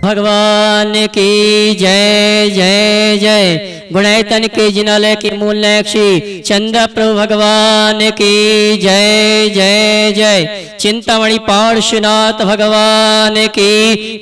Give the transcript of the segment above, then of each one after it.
भगवान की जय जय जय। गुणायतन के जिनालय के मूल नक्षी चंद्र प्रभु भगवान की जय जय जय। चिंतामणि पार्श्वनाथ भगवान की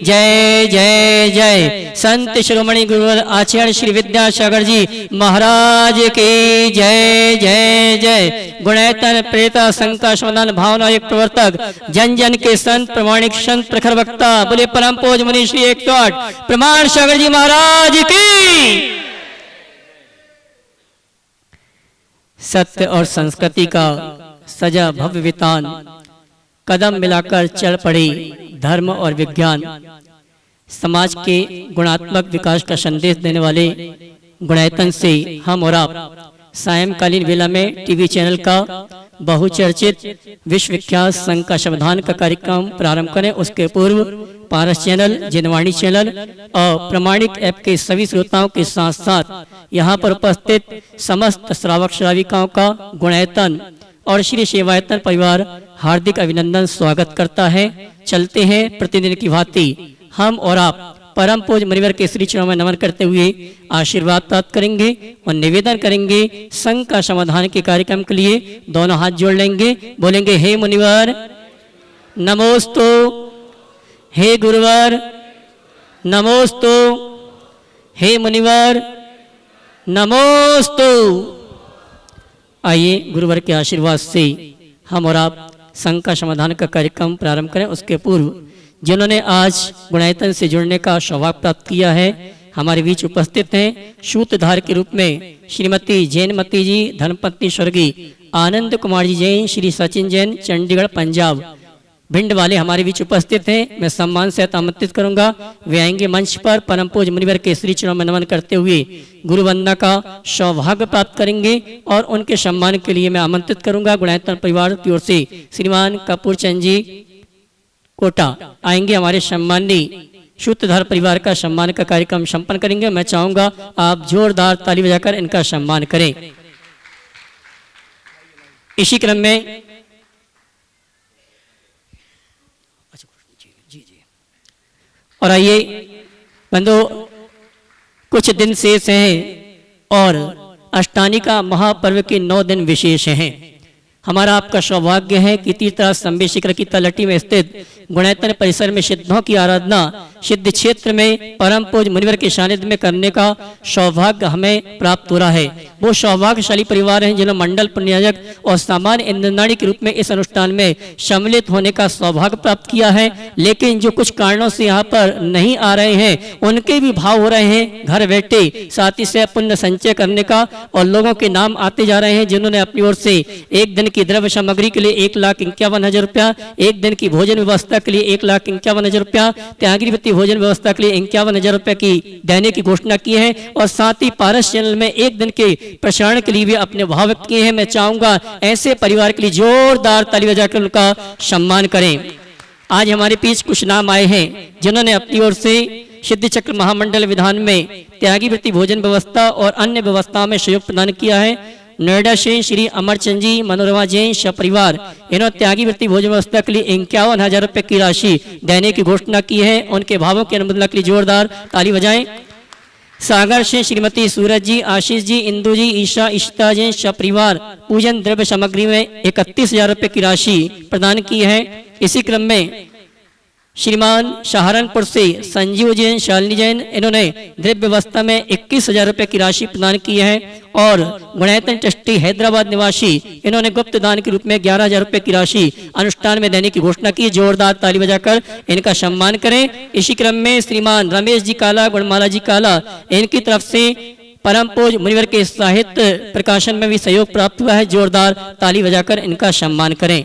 जय जय जय। संत शिरोमणि गुरुवर आचार्य श्री विद्यासागर जी महाराज की जय जय जय। गुणायतन प्रेता संका समाधान भावना एक प्रवर्तक जन जन के संत प्रमाणिक संत प्रखर वक्ता बोले परम पूज मुनि श्री 108 प्रमाण सागर जी महाराज की। सत्य और संस्कृति का सजा भव्य वितान कदम मिलाकर चल पड़ी धर्म और विज्ञान। समाज के गुणात्मक विकास का संदेश देने वाले गुणायतन से हम और आप सायंकालीन वेला में टीवी चैनल का बहुचर्चित विश्वविख्यात संघ का संविधान का कार्यक्रम प्रारंभ करें। उसके पूर्व पारस चैनल, जनवाणी चैनल और प्रमाणिक ऐप के सभी श्रोताओं के साथ साथ यहाँ पर उपस्थित समस्त श्रावक श्राविकाओं का गुणायतन और श्री सेवायतन परिवार हार्दिक अभिनंदन स्वागत करता है। चलते हैं प्रतिदिन की भांति हम और आप परम पूज मुनिवर के श्री चरणों में नमन करते हुए आशीर्वाद प्राप्त करेंगे और निवेदन करेंगे संघ का समाधान के कार्यक्रम के लिए दोनों हाथ जोड़ लेंगे, बोलेंगे हे मुनिवर नमोस्तु, हे गुरुवर नमोस्तु, हे मुनिवर नमोस्तु। आइए गुरुवर के आशीर्वाद से हम और आप संघ का समाधान का कार्यक्रम प्रारंभ करें। उसके पूर्व जिन्होंने आज गुणायतन से जुड़ने का सौभाग्य प्राप्त किया है हमारे बीच उपस्थित हैं। सूत्रधार के रूप में श्रीमती जैनमती जी, धर्मपत्नी स्वर्गीय आनंद कुमार जी जैन, श्री सचिन जैन चंडीगढ़ पंजाब भिंड वाले हमारे बीच उपस्थित हैं। मैं सम्मान से आमंत्रित करूंगा, वे आएंगे मंच पर परम पूज मुनिवर के श्री चरणों में नमन करते हुए गुरु वंदना का सौभाग्य प्राप्त करेंगे और उनके सम्मान के लिए मैं आमंत्रित करूंगा गुणायतन परिवार की ओर से श्रीमान कपूर चंद जी कोटा आएंगे, हमारे सम्माननीय सूत्रधार परिवार का सम्मान का कार्यक्रम संपन्न करेंगे। मैं चाहूंगा आप जोरदार ताली बजाकर इनका सम्मान करें। इसी क्रम में और आइए बंधु कुछ दिन शेष हैं और अष्टानी का महापर्व के 9 दिन विशेष हैं। हमारा आपका सौभाग्य है कि तीर्थराज संबे शिखर की तलहटी में स्थित गुणायतन परिसर में सिद्धों की आराधना सिद्ध क्षेत्र में परम पूज मुनिवर के सानिध्य में करने का सौभाग्य हमें प्राप्त हो रहा है। वो सौभाग्यशाली परिवार हैं जिन्होंने मंडल प्रनियाजक और सामान्य इंद्रनाड़ी के रूप में इस अनुष्ठान में सम्मिलित होने का सौभाग्य प्राप्त किया है, लेकिन जो कुछ कारणों से यहाँ पर नहीं आ रहे हैं उनके भी भाव हो रहे हैं घर बैठे साथ ही से पुण्य संचय करने का, और लोगों के नाम आते जा रहे हैं जिन्होंने अपनी ओर से एक दिन की द्रव्य सामग्री के लिए 1,51,000 रुपया, एक दिन की भोजन व्यवस्था के लिए 1,51,000 रुपया, त्यागीवृत्ति भोजन व्यवस्था के लिए 51,000 रुपए की देने की घोषणा की है, और साथ ही पारस चैनल में एक दिन के प्रसारण के लिए भी अपने भाव व्यक्त किए हैं। मैं चाहूंगा ऐसे परिवार के लिए जोरदार ताली बजाकर उनका सम्मान करें। आज हमारे बीच कुछ नाम आए हैं जिन्होंने अपनी ओर से सिद्ध चक्र महामंडल विधान में त्यागीवृत्ति भोजन व्यवस्था और अन्य व्यवस्थाओं में सहयोग प्रदान किया है। नोएडा से श्री अमरचंद जी, मनोरमा जैन परिवार, इन्होंने त्यागीवृत्ति भोजन व्यवस्था के लिए 51,000 रुपए की राशि देने की घोषणा की है। उनके भावों की अनुमोदना के लिए जोरदार ताली बजाएं। सागर से श्रीमती सूरज जी, आशीष जी, इंदु जी, ईशा इशिता जैन परिवार पूजन द्रव्य सामग्री में 31,000 रुपए की राशि प्रदान की है। इसी क्रम में श्रीमान सहारनपुर से संजीव जैन, शालिनी जैन, इन्होंने द्रव्य व्यवस्था में 21,000 रुपए की राशि प्रदान की है, और गुणायतन ट्रस्टी हैदराबाद निवासी इन्होंने गुप्त दान के रूप में 11,000 रुपए की राशि अनुष्ठान में देने की घोषणा की। जोरदार ताली बजाकर इनका सम्मान करें। इसी क्रम में श्रीमान रमेश जी काला, गुणमाला जी काला, इनकी तरफ से परम पूज मुनिवर के साहित्य प्रकाशन में भी सहयोग प्राप्त हुआ है। जोरदार ताली बजाकर इनका सम्मान करें।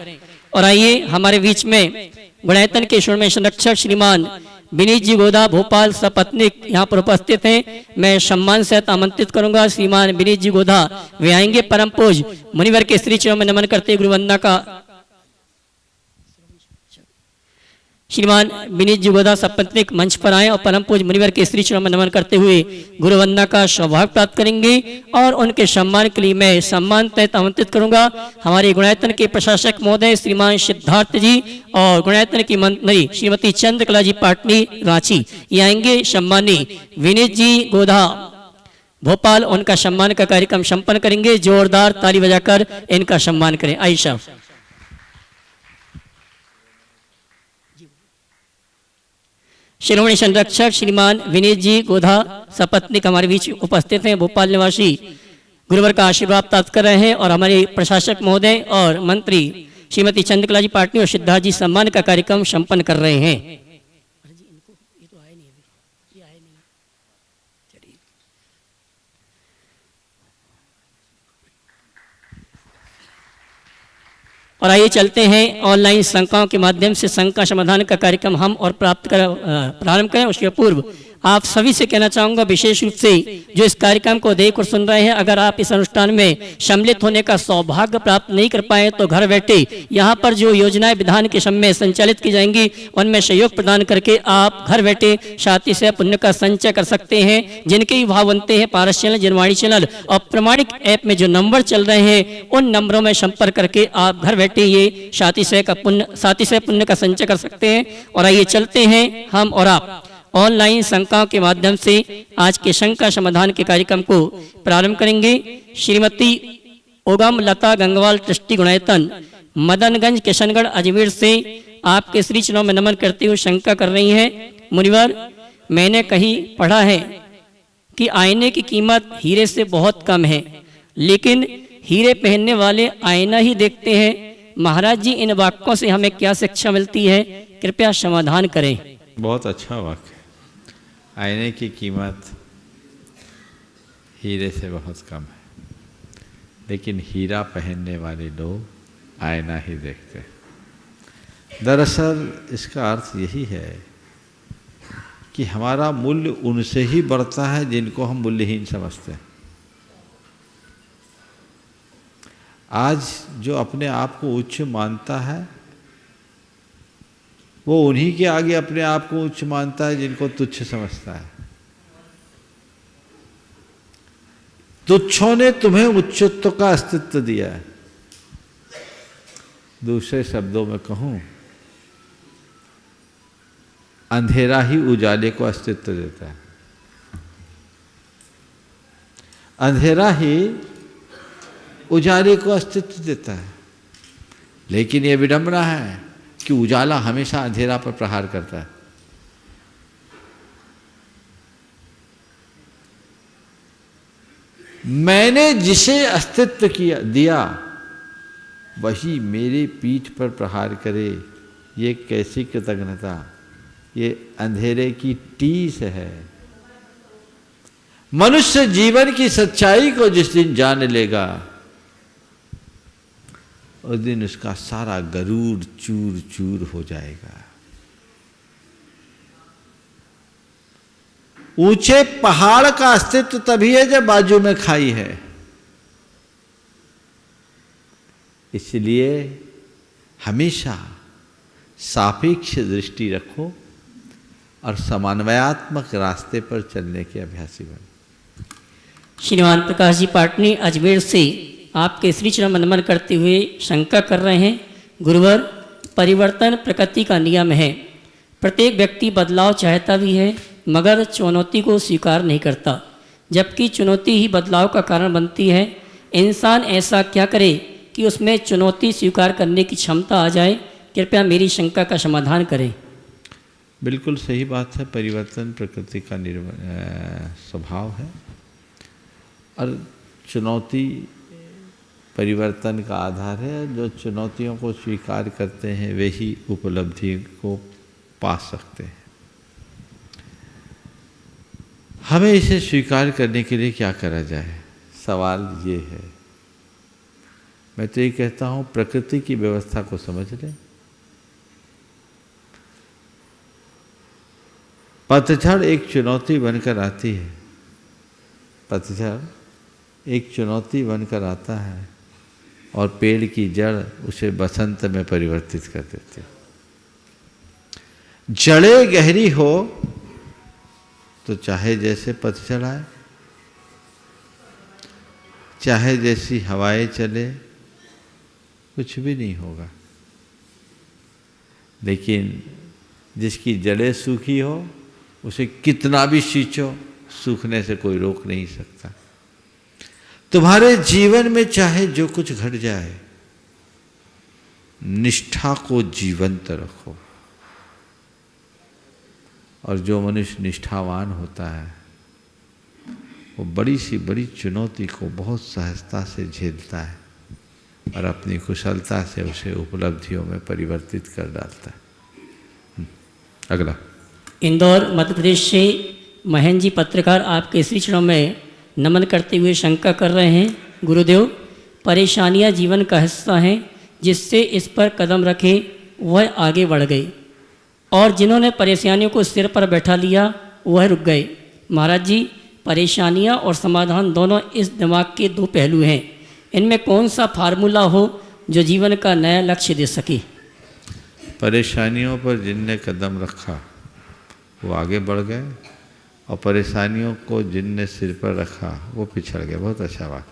और आइए हमारे बीच में गुणायतन के स्वर्ण संरक्षक श्रीमान विनीत जी गोदा भोपाल सपत्नीक यहाँ पर उपस्थित हैं। मैं सम्मान से आमंत्रित करूंगा श्रीमान विनीत जी गोदा, वे आएंगे परम पूज मुनिवर के श्री चरणों में नमन करते गुरु वंदना का श्रीमान विनीत जी गोदा सपत्निक मंच पर आए और परम पूज्य मुनिवर के श्री चरणों में नमन करते हुए गुरु वंदना का सौभाग्य प्राप्त करेंगे और उनके सम्मान के लिए मैं सम्मान तहत आमंत्रित करूंगा हमारे गुणायतन के प्रशासक महोदय श्रीमान सिद्धार्थ जी और गुणायतन की मंत्री श्रीमती चंद्रकला जी पाटनी रांची ये आएंगे। सम्मानी विनीत जी गोदा भोपाल उनका सम्मान का कार्यक्रम संपन्न करेंगे। जोरदार ताली बजाकर इनका सम्मान करें। आयशा शिरोमणि संरक्षक श्रीमान विनीत जी गोधा सपत्निक हमारे बीच उपस्थित हैं। भोपाल निवासी गुरुवर का आशीर्वाद प्राप्त कर रहे हैं और हमारे प्रशासक महोदय और मंत्री श्रीमती चंद्रकला जी पाटनी और सिद्धार्थ जी सम्मान का कार्यक्रम संपन्न कर रहे हैं। और आइए चलते हैं ऑनलाइन शंकाओं के माध्यम से शंका समाधान का कार्यक्रम हम और प्रारंभ करें। उसके पूर्व आप सभी से कहना चाहूँगा विशेष रूप से जो इस कार्यक्रम को देख और सुन रहे हैं, अगर आप इस अनुष्ठान में सम्मिलित होने का सौभाग्य प्राप्त नहीं कर पाए तो घर बैठे यहाँ पर जो योजनाएं विधान के समय संचालित की जाएंगी उनमें सहयोग प्रदान करके आप घर बैठे शांति से पुण्य का संचय कर सकते हैं। जिनके भी भाव बनते हैं पारस चैनल, जनवाणी चैनल और प्रमाणिक ऐप में जो नंबर चल रहे हैं उन नंबरों में संपर्क करके आप घर बैठे ये शांति से पुण्य का संचय कर सकते हैं। और आइए चलते हैं हम और आप ऑनलाइन शंकाओं के माध्यम से आज के शंका समाधान के कार्यक्रम को प्रारंभ करेंगे। श्रीमती ओगम लता गंगवाल ट्रस्टी गुणायतन मदनगंज किशनगढ़ अजमेर से आपके श्री चरणों में नमन करते हुए शंका कर रही हैं। मुनिवर, मैंने कहीं पढ़ा है कि आईने की कीमत हीरे से बहुत कम है, लेकिन हीरे पहनने वाले आईना ही देखते हैं। महाराज जी, इन वाक्यों से हमें क्या शिक्षा मिलती है? कृपया समाधान करें। बहुत अच्छा वाक्य। आईने की कीमत हीरे से बहुत कम है, लेकिन हीरा पहनने वाले लोग आईना ही देखते हैं। दरअसल इसका अर्थ यही है कि हमारा मूल्य उनसे ही बढ़ता है जिनको हम मूल्यहीन समझते हैं। आज जो अपने आप को उच्च मानता है वो उन्हीं के आगे अपने आप को उच्च मानता है जिनको तुच्छ समझता है। तुच्छों ने तुम्हें उच्चत्व का अस्तित्व दिया है। दूसरे शब्दों में कहूं, अंधेरा ही उजाले को अस्तित्व देता है। अंधेरा ही उजाले को अस्तित्व देता है। लेकिन यह विडंबना है कि उजाला हमेशा अंधेरा पर प्रहार करता है। मैंने जिसे अस्तित्व दिया वही मेरे पीठ पर प्रहार करे, ये कैसी कृतज्ञता, ये अंधेरे की टीस है। मनुष्य जीवन की सच्चाई को जिस दिन जान लेगा उस दिन उसका सारा गरूर चूर चूर हो जाएगा। ऊंचे पहाड़ का अस्तित्व तभी है जब बाजू में खाई है। इसलिए हमेशा सापेक्ष दृष्टि रखो और समन्वयात्मक रास्ते पर चलने के अभ्यासी बनो। श्रीमान प्रकाश जी पाटनी अजमेर से आपके श्री चरण नमन करते हुए शंका कर रहे हैं। गुरुवर, परिवर्तन प्रकृति का नियम है। प्रत्येक व्यक्ति बदलाव चाहता भी है मगर चुनौती को स्वीकार नहीं करता, जबकि चुनौती ही बदलाव का कारण बनती है। इंसान ऐसा क्या करे कि उसमें चुनौती स्वीकार करने की क्षमता आ जाए? कृपया मेरी शंका का समाधान करें। बिल्कुल सही बात है। परिवर्तन प्रकृति का स्वभाव है और चुनौती परिवर्तन का आधार है। जो चुनौतियों को स्वीकार करते हैं वे ही उपलब्धि को पा सकते हैं। हमें इसे स्वीकार करने के लिए क्या करा जाए? सवाल ये है। मैं तो ये कहता हूँ प्रकृति की व्यवस्था को समझ लें। पतझड़ एक चुनौती बनकर आती है। पतझड़ एक चुनौती बनकर आता है और पेड़ की जड़ उसे बसंत में परिवर्तित कर देती है। जड़ें गहरी हो तो चाहे जैसे पथ चलाए, चाहे जैसी हवाएं चले, कुछ भी नहीं होगा। लेकिन जिसकी जड़ें सूखी हो उसे कितना भी सींचो, सूखने से कोई रोक नहीं सकता। तुम्हारे जीवन में चाहे जो कुछ घट जाए, निष्ठा को जीवंत रखो। और जो मनुष्य निष्ठावान होता है वो बड़ी सी बड़ी चुनौती को बहुत सहजता से झेलता है और अपनी कुशलता से उसे उपलब्धियों में परिवर्तित कर डालता है। अगला। इंदौर मध्य प्रदेश से महेंद्र जी पत्रकार आपके श्री चरणों में नमन करते हुए शंका कर रहे हैं। गुरुदेव, परेशानियां जीवन का हिस्सा हैं, जिससे इस पर कदम रखे वह आगे बढ़ गए और जिन्होंने परेशानियों को सिर पर बैठा लिया वह रुक गए। महाराज जी, परेशानियां और समाधान दोनों इस दिमाग के दो पहलू हैं। इनमें कौन सा फार्मूला हो जो जीवन का नया लक्ष्य दे सके? परेशानियों पर जिनने कदम रखा वो आगे बढ़ गए और परेशानियों को जिनने सिर पर रखा वो पिछड़ गए। बहुत अच्छा बात।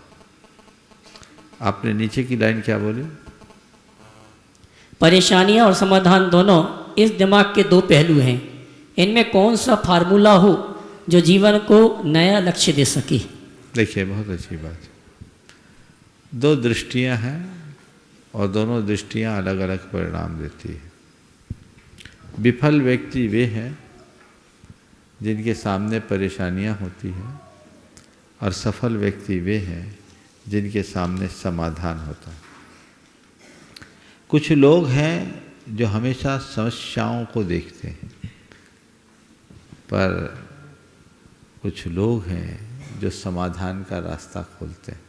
आपने नीचे की लाइन क्या बोली? परेशानियां और समाधान दोनों इस दिमाग के दो पहलू हैं। इनमें कौन सा फार्मूला हो जो जीवन को नया लक्ष्य दे सके? देखिए, बहुत अच्छी बात है। दो दृष्टियां हैं और दोनों दृष्टियां अलग अलग परिणाम देती है। विफल व्यक्ति वे हैं जिनके सामने परेशानियां होती हैं और सफल व्यक्ति वे हैं जिनके सामने समाधान होता है। कुछ लोग हैं जो हमेशा समस्याओं को देखते हैं, पर कुछ लोग हैं जो समाधान का रास्ता खोलते हैं।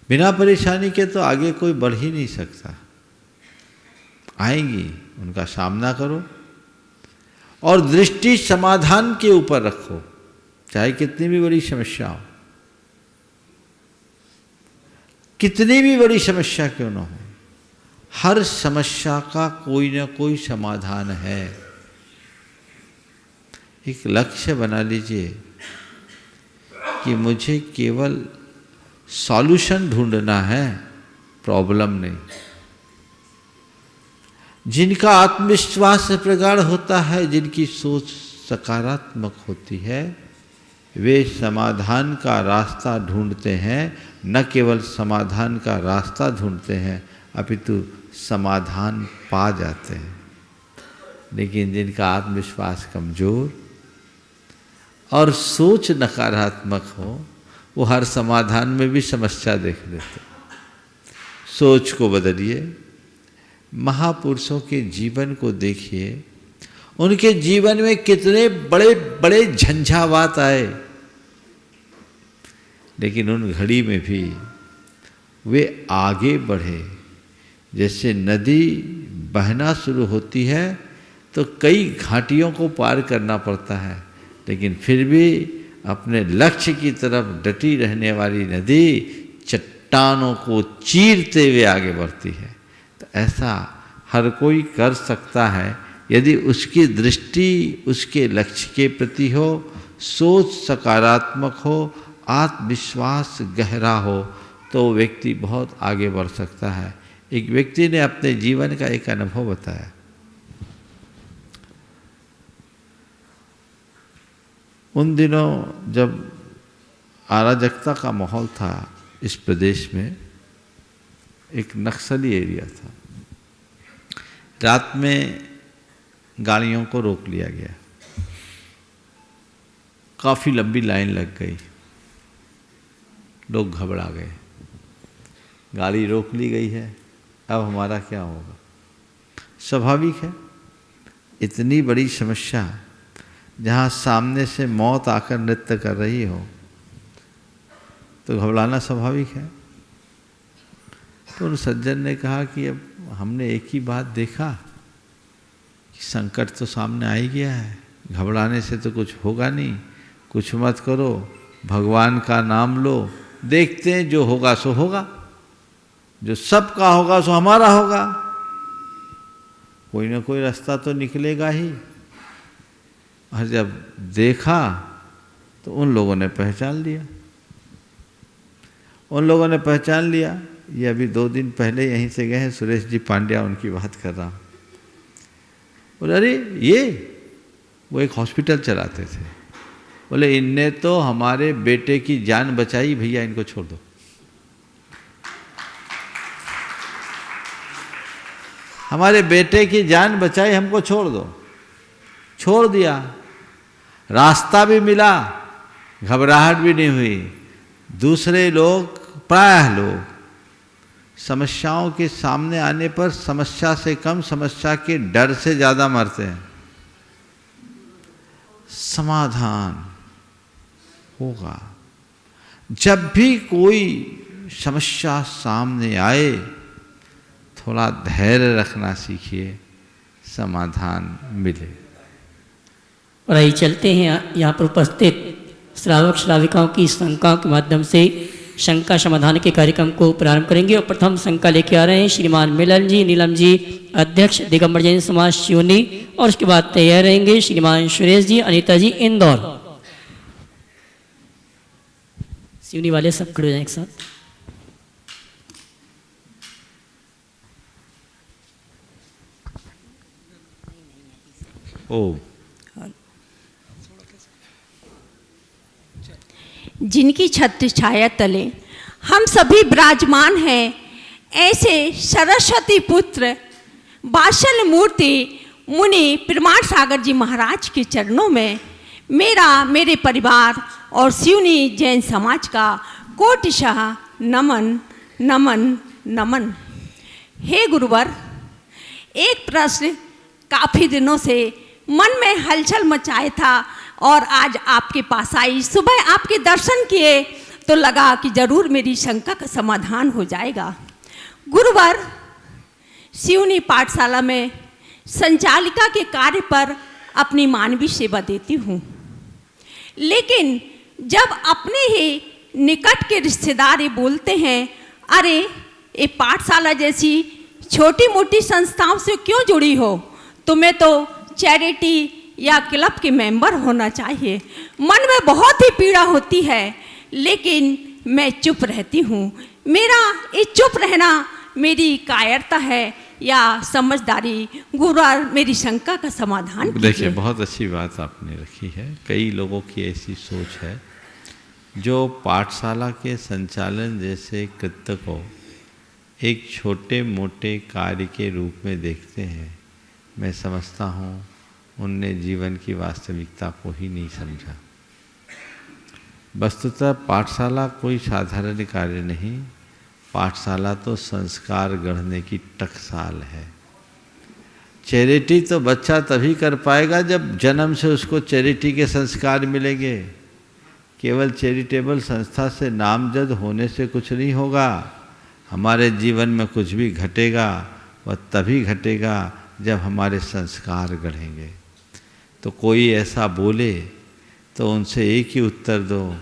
बिना परेशानी के तो आगे कोई बढ़ ही नहीं सकता। आएंगी, उनका सामना करो और दृष्टि समाधान के ऊपर रखो, चाहे कितनी भी बड़ी समस्या हो, कितनी भी बड़ी समस्या क्यों ना हो। हर समस्या का कोई ना कोई समाधान है। एक लक्ष्य बना लीजिए कि मुझे केवल सॉल्यूशन ढूंढना है, प्रॉब्लम नहीं। जिनका आत्मविश्वास प्रगाढ़ होता है, जिनकी सोच सकारात्मक होती है, वे समाधान का रास्ता ढूंढते हैं। न केवल समाधान का रास्ता ढूंढते हैं अपितु समाधान पा जाते हैं। लेकिन जिनका आत्मविश्वास कमजोर और सोच नकारात्मक हो, वो हर समाधान में भी समस्या देख लेते। सोच को बदलिए। महापुरुषों के जीवन को देखिए, उनके जीवन में कितने बड़े बड़े झंझावात आए, लेकिन उन घड़ी में भी वे आगे बढ़े। जैसे नदी बहना शुरू होती है तो कई घाटियों को पार करना पड़ता है, लेकिन फिर भी अपने लक्ष्य की तरफ डटी रहने वाली नदी चट्टानों को चीरते हुए आगे बढ़ती है। तो ऐसा हर कोई कर सकता है यदि उसकी दृष्टि उसके लक्ष्य के प्रति हो, सोच सकारात्मक हो, आत्मविश्वास गहरा हो, तो व्यक्ति बहुत आगे बढ़ सकता है। एक व्यक्ति ने अपने जीवन का एक अनुभव बताया। उन दिनों जब अराजकता का माहौल था इस प्रदेश में, एक नक्सली एरिया था। रात में गाड़ियों को रोक लिया गया, काफ़ी लंबी लाइन लग गई, लोग घबरा गए। गाड़ी रोक ली गई है, अब हमारा क्या होगा? स्वाभाविक है, इतनी बड़ी समस्या जहाँ सामने से मौत आकर नृत्य कर रही हो तो घबराना स्वाभाविक है। तो उन सज्जन ने कहा कि अब हमने एक ही बात देखा कि संकट तो सामने आ ही गया है, घबराने से तो कुछ होगा नहीं, कुछ मत करो, भगवान का नाम लो, देखते हैं जो होगा सो होगा, जो सबका होगा सो हमारा होगा। कोई ना कोई रास्ता तो निकलेगा ही। और जब देखा तो उन लोगों ने पहचान लिया। उन लोगों ने पहचान लिया। ये अभी 2 दिन पहले यहीं से गए हैं, सुरेश जी पांड्या, उनकी बात कर रहा हूँ। बोले अरे ये, वो एक हॉस्पिटल चलाते थे। बोले इनने तो हमारे बेटे की जान बचाई, भैया इनको छोड़ दो। हमारे बेटे की जान बचाई, हमको छोड़ दो। छोड़ दिया। रास्ता भी मिला, घबराहट भी नहीं हुई। दूसरे लोग, प्रायः लोग समस्याओं के सामने आने पर समस्या से कम समस्या के डर से ज़्यादा मरते हैं। समाधान होगा। जब भी कोई समस्या सामने आए, थोड़ा धैर्य रखना सीखिए, समाधान मिले। और आइए चलते हैं यहाँ पर उपस्थित श्रावक श्राविकाओं की शंकाओं के माध्यम से शंका समाधान के कार्यक्रम को प्रारंभ करेंगे। और प्रथम शंका लेके आ रहे हैं श्रीमान मिलन जी, नीलम जी, अध्यक्ष दिगंबर जैन समाज सिवनी। और उसके बाद तैयार रहेंगे श्रीमान सुरेश जी, अनीता जी, इंदौर। सिवनी वाले सब खड़े हो जाएं एक साथ। ओ जिनकी छत्र छाया तले हम सभी विराजमान हैं, ऐसे सरस्वती पुत्र बाशल मूर्ति मुनि प्रमाण सागर जी महाराज के चरणों में मेरा, मेरे परिवार और सिवनी जैन समाज का कोटिशः नमन नमन नमन। हे गुरुवर, एक प्रश्न काफ़ी दिनों से मन में हलचल मचाए था और आज आपके पास आई। सुबह आपके दर्शन किए तो लगा कि जरूर मेरी शंका का समाधान हो जाएगा। गुरुवर, सिवनी पाठशाला में संचालिका के कार्य पर अपनी मानवीय सेवा देती हूँ, लेकिन जब अपने ही निकट के रिश्तेदार ये बोलते हैं, अरे ये पाठशाला जैसी छोटी मोटी संस्थाओं से क्यों जुड़ी हो, तुम्हें तो चैरिटी या क्लब के मेंबर होना चाहिए, मन में बहुत ही पीड़ा होती है, लेकिन मैं चुप रहती हूँ। मेरा ये चुप रहना मेरी कायरता है या समझदारी? गुरुवर, मेरी शंका का समाधान कीजिए। देखिए, बहुत अच्छी बात आपने रखी है। कई लोगों की ऐसी सोच है जो पाठशाला के संचालन जैसे कृत्य को एक छोटे मोटे कार्य के रूप में देखते हैं। मैं समझता हूँ उनने जीवन की वास्तविकता को ही नहीं समझा। वस्तुतः पाठशाला कोई साधारण कार्य नहीं, पाठशाला तो संस्कार गढ़ने की टकसाल है। चैरिटी तो बच्चा तभी कर पाएगा जब जन्म से उसको चैरिटी के संस्कार मिलेंगे। केवल चैरिटेबल संस्था से नामजद होने से कुछ नहीं होगा। हमारे जीवन में कुछ भी घटेगा वह तभी घटेगा जब हमारे संस्कार गढ़ेंगे। तो कोई ऐसा बोले तो उनसे एक ही उत्तर दो,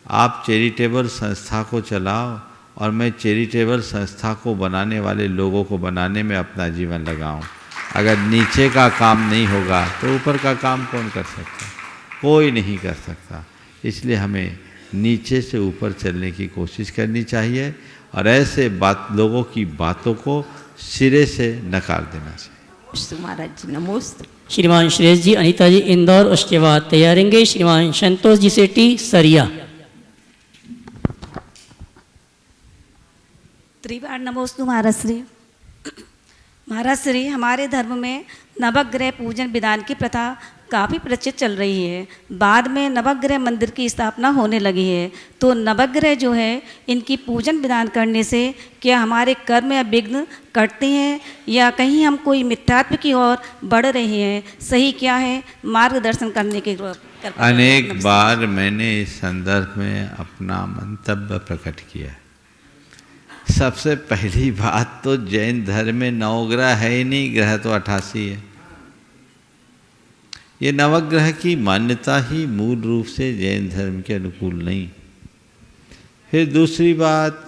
आप चैरिटेबल संस्था को चलाओ और मैं चैरिटेबल संस्था को बनाने वाले लोगों को बनाने में अपना जीवन लगाऊं। अगर नीचे का काम नहीं होगा तो ऊपर का काम कौन कर सकता? कोई नहीं कर सकता। इसलिए हमें नीचे से ऊपर चलने की कोशिश करनी चाहिए और ऐसे लोगों की बातों को सिरे से नकार देना चाहिए। महाराज जी नमोस्त। श्रीमान सुरेश जी, अनीता जी, इंदौर। उसके बाद तैयारेंगे श्रीमान संतोष जी सेठी, सरिया। त्रिवार नमोस्तु महाराज श्री। महाराज श्री, हमारे धर्म में नवग्रह पूजन विधान की प्रथा काफ़ी प्रचलित चल रही है। बाद में नवग्रह मंदिर की स्थापना होने लगी है, तो नवग्रह जो है इनकी पूजन विधान करने से क्या हमारे कर्म या विघ्न कटते हैं या कहीं हम कोई मिथ्यात्व की ओर बढ़ रहे हैं? सही क्या है, मार्गदर्शन करने के अनेक बार मैंने इस संदर्भ में अपना मंतव्य प्रकट किया। सबसे पहली बात तो जैन धर्म में नवग्रह है ही नहीं, ग्रह तो 88 है। ये नवग्रह की मान्यता ही मूल रूप से जैन धर्म के अनुकूल नहीं। फिर दूसरी बात,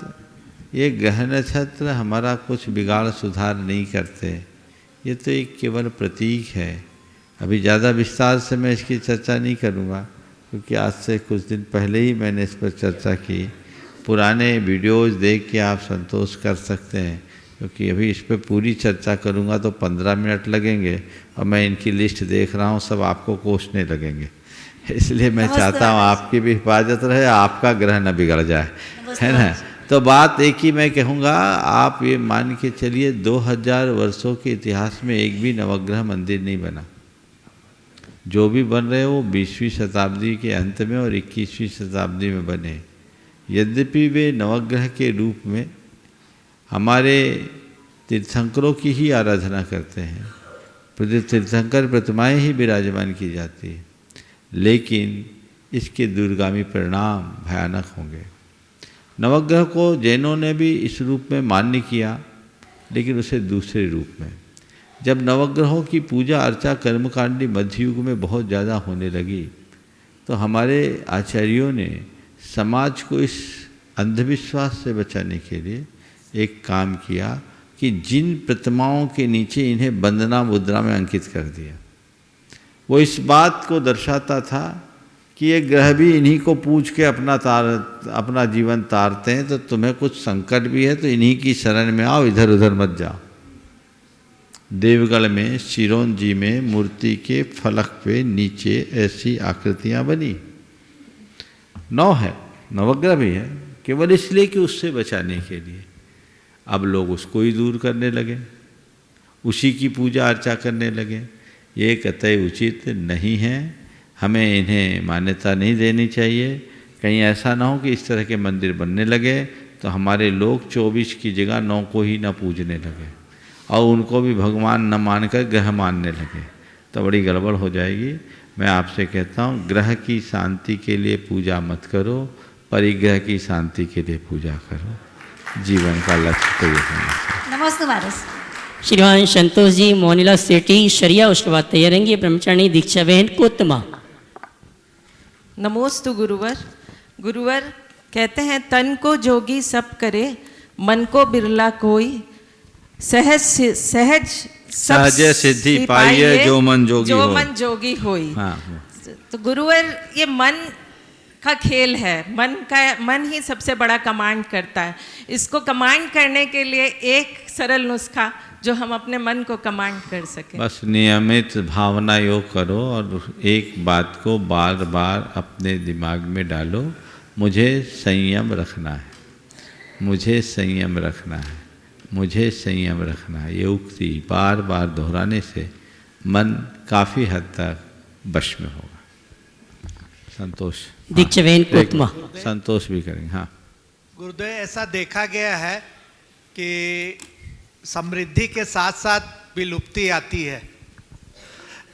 ये ग्रह नक्षत्र हमारा कुछ बिगाड़ सुधार नहीं करते। ये तो एक केवल प्रतीक है। अभी ज़्यादा विस्तार से मैं इसकी चर्चा नहीं करूँगा, क्योंकि आज से कुछ दिन पहले ही मैंने इस पर चर्चा की। पुराने वीडियोज़ देख के आप संतोष कर सकते हैं, क्योंकि अभी इस पर पूरी चर्चा करूँगा तो 15 मिनट लगेंगे, और मैं इनकी लिस्ट देख रहा हूँ, सब आपको कोसने लगेंगे। इसलिए मैं चाहता हूँ आपकी भी हिफाजत रहे, आपका ग्रह न बिगड़ जाए, है ना। तो बात एक ही मैं कहूँगा, आप ये मान के चलिए 2000 वर्षों के इतिहास में एक भी नवग्रह मंदिर नहीं बना। जो भी बन रहे वो 20वीं शताब्दी के अंत में और 21वीं शताब्दी में बने। यद्यपि वे नवग्रह के रूप में हमारे तीर्थंकरों की ही आराधना करते हैं, तीर्थंकर प्रतिमाएं ही विराजमान की जाती है, लेकिन इसके दूरगामी परिणाम भयानक होंगे। नवग्रह को जैनों ने भी इस रूप में मान्य किया, लेकिन उसे दूसरे रूप में। जब नवग्रहों की पूजा अर्चा कर्मकांडी मध्ययुग में बहुत ज़्यादा होने लगी, तो हमारे आचार्यों ने समाज को इस अंधविश्वास से बचाने के लिए एक काम किया कि जिन प्रतिमाओं के नीचे इन्हें वंदना मुद्रा में अंकित कर दिया। वो इस बात को दर्शाता था कि ये ग्रह भी इन्हीं को पूज के अपना जीवन तारते हैं, तो तुम्हें कुछ संकट भी है तो इन्हीं की शरण में आओ, इधर उधर मत जाओ। देवगढ़ में सिरोंजी में मूर्ति के फलक पे नीचे ऐसी आकृतियां बनी। 9 है, नवग्रह भी है, केवल इसलिए कि उससे बचाने के लिए। अब लोग उसको ही दूर करने लगे, उसी की पूजा अर्चा करने लगे। ये कतई उचित नहीं है, हमें इन्हें मान्यता नहीं देनी चाहिए। कहीं ऐसा ना हो कि इस तरह के मंदिर बनने लगे तो हमारे लोग 24 की जगह 9 को ही ना पूजने लगे और उनको भी भगवान न मानकर ग्रह मानने लगे, तो बड़ी गड़बड़ हो जाएगी। मैं आपसे कहता हूँ, ग्रह की शांति के लिए पूजा मत करो, परिग्रह की शांति के लिए पूजा करो। जीवन का लक्ष्य तो ये होना चाहिए। नमस्ते महाराज। श्रीमान संतोष जी, मोनिला सेठी शरिया, उसके बाद तैयार रहेंगे ब्रह्मचारिणी दीक्षा बहन कोत्तमा। नमोस्तु गुरुवर। गुरुवर कहते हैं, तन को जोगी सब करे, मन को बिरला कोई, सहज सहज सिद्धि पाइए जो मन जोगी होई। हाँ। तो गुरुवर, ये मन का खेल है, मन ही सबसे बड़ा कमांड करता है। इसको कमांड करने के लिए एक सरल नुस्खा जो हम अपने मन को कमांड कर सकें। बस नियमित भावना योग करो और एक बात को बार बार अपने दिमाग में डालो, मुझे संयम रखना है, मुझे संयम रखना है, मुझे संयम रखना है। ये उक्ति बार बार दोहराने से मन काफ़ी हद तक वश में होगा। संतोष। दीक्षा बहन कोत्तमा। संतोष भी करेंगे। हाँ गुरुदेव, ऐसा देखा गया है कि समृद्धि के साथ साथ विलुप्ति आती है,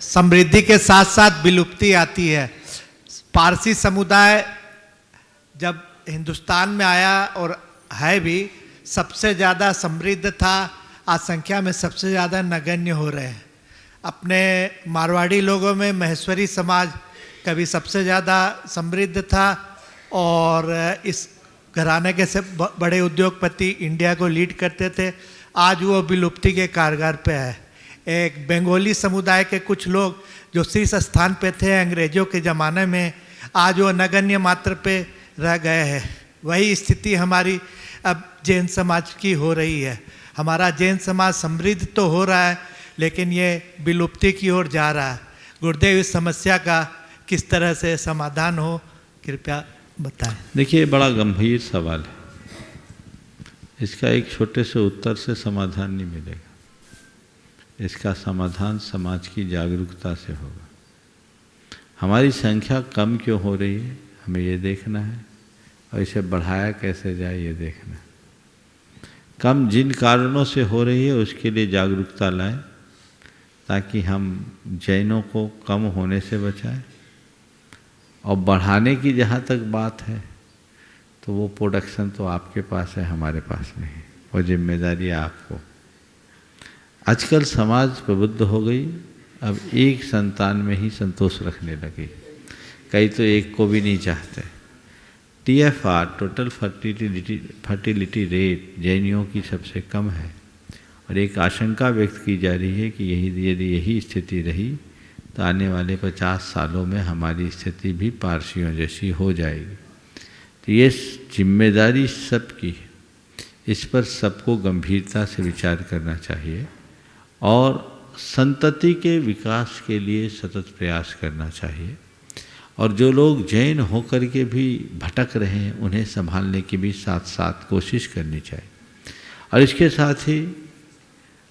समृद्धि के साथ साथ विलुप्ति आती है। पारसी समुदाय जब हिंदुस्तान में आया और है भी, सबसे ज़्यादा समृद्ध था, आज संख्या में सबसे ज़्यादा नगण्य हो रहे हैं। अपने मारवाड़ी लोगों में महेश्वरी समाज कभी सबसे ज़्यादा समृद्ध था और इस घराने के से बड़े उद्योगपति इंडिया को लीड करते थे। आज वो विलुप्ति के कारगर पे है। एक बंगाली समुदाय के कुछ लोग जो शीर्ष स्थान पे थे अंग्रेज़ों के ज़माने में, आज वो नगण्य मात्र पे रह गए हैं। वही स्थिति हमारी अब जैन समाज की हो रही है। हमारा जैन समाज समृद्ध तो हो रहा है, लेकिन ये विलुप्ति की ओर जा रहा है। गुरुदेव, इस समस्या का किस तरह से समाधान हो, कृपया बताएं। देखिए, बड़ा गंभीर सवाल है, इसका एक छोटे से उत्तर से समाधान नहीं मिलेगा। इसका समाधान समाज की जागरूकता से होगा। हमारी संख्या कम क्यों हो रही है, हमें ये देखना है, और इसे बढ़ाया कैसे जाए ये देखना है। कम जिन कारणों से हो रही है उसके लिए जागरूकता लाएं, ताकि हम जैनों को कम होने से बचाएं। और बढ़ाने की जहाँ तक बात है, तो वो प्रोडक्शन तो आपके पास है, हमारे पास नहीं। वो जिम्मेदारी है आपको। आजकल समाज प्रबुद्ध हो गई, अब एक संतान में ही संतोष रखने लगी। कई तो एक को भी नहीं चाहते। TFR टोटल फर्टिलिटी रेट जैनियों की सबसे कम है, और एक आशंका व्यक्त की जा रही है कि यदि यही स्थिति रही तो आने वाले 50 सालों में हमारी स्थिति भी पारसियों जैसी हो जाएगी। तो ये जिम्मेदारी सबकी है, इस पर सबको गंभीरता से विचार करना चाहिए और संतति के विकास के लिए सतत प्रयास करना चाहिए। और जो लोग जैन होकर के भी भटक रहे हैं उन्हें संभालने की भी साथ साथ कोशिश करनी चाहिए। और इसके साथ ही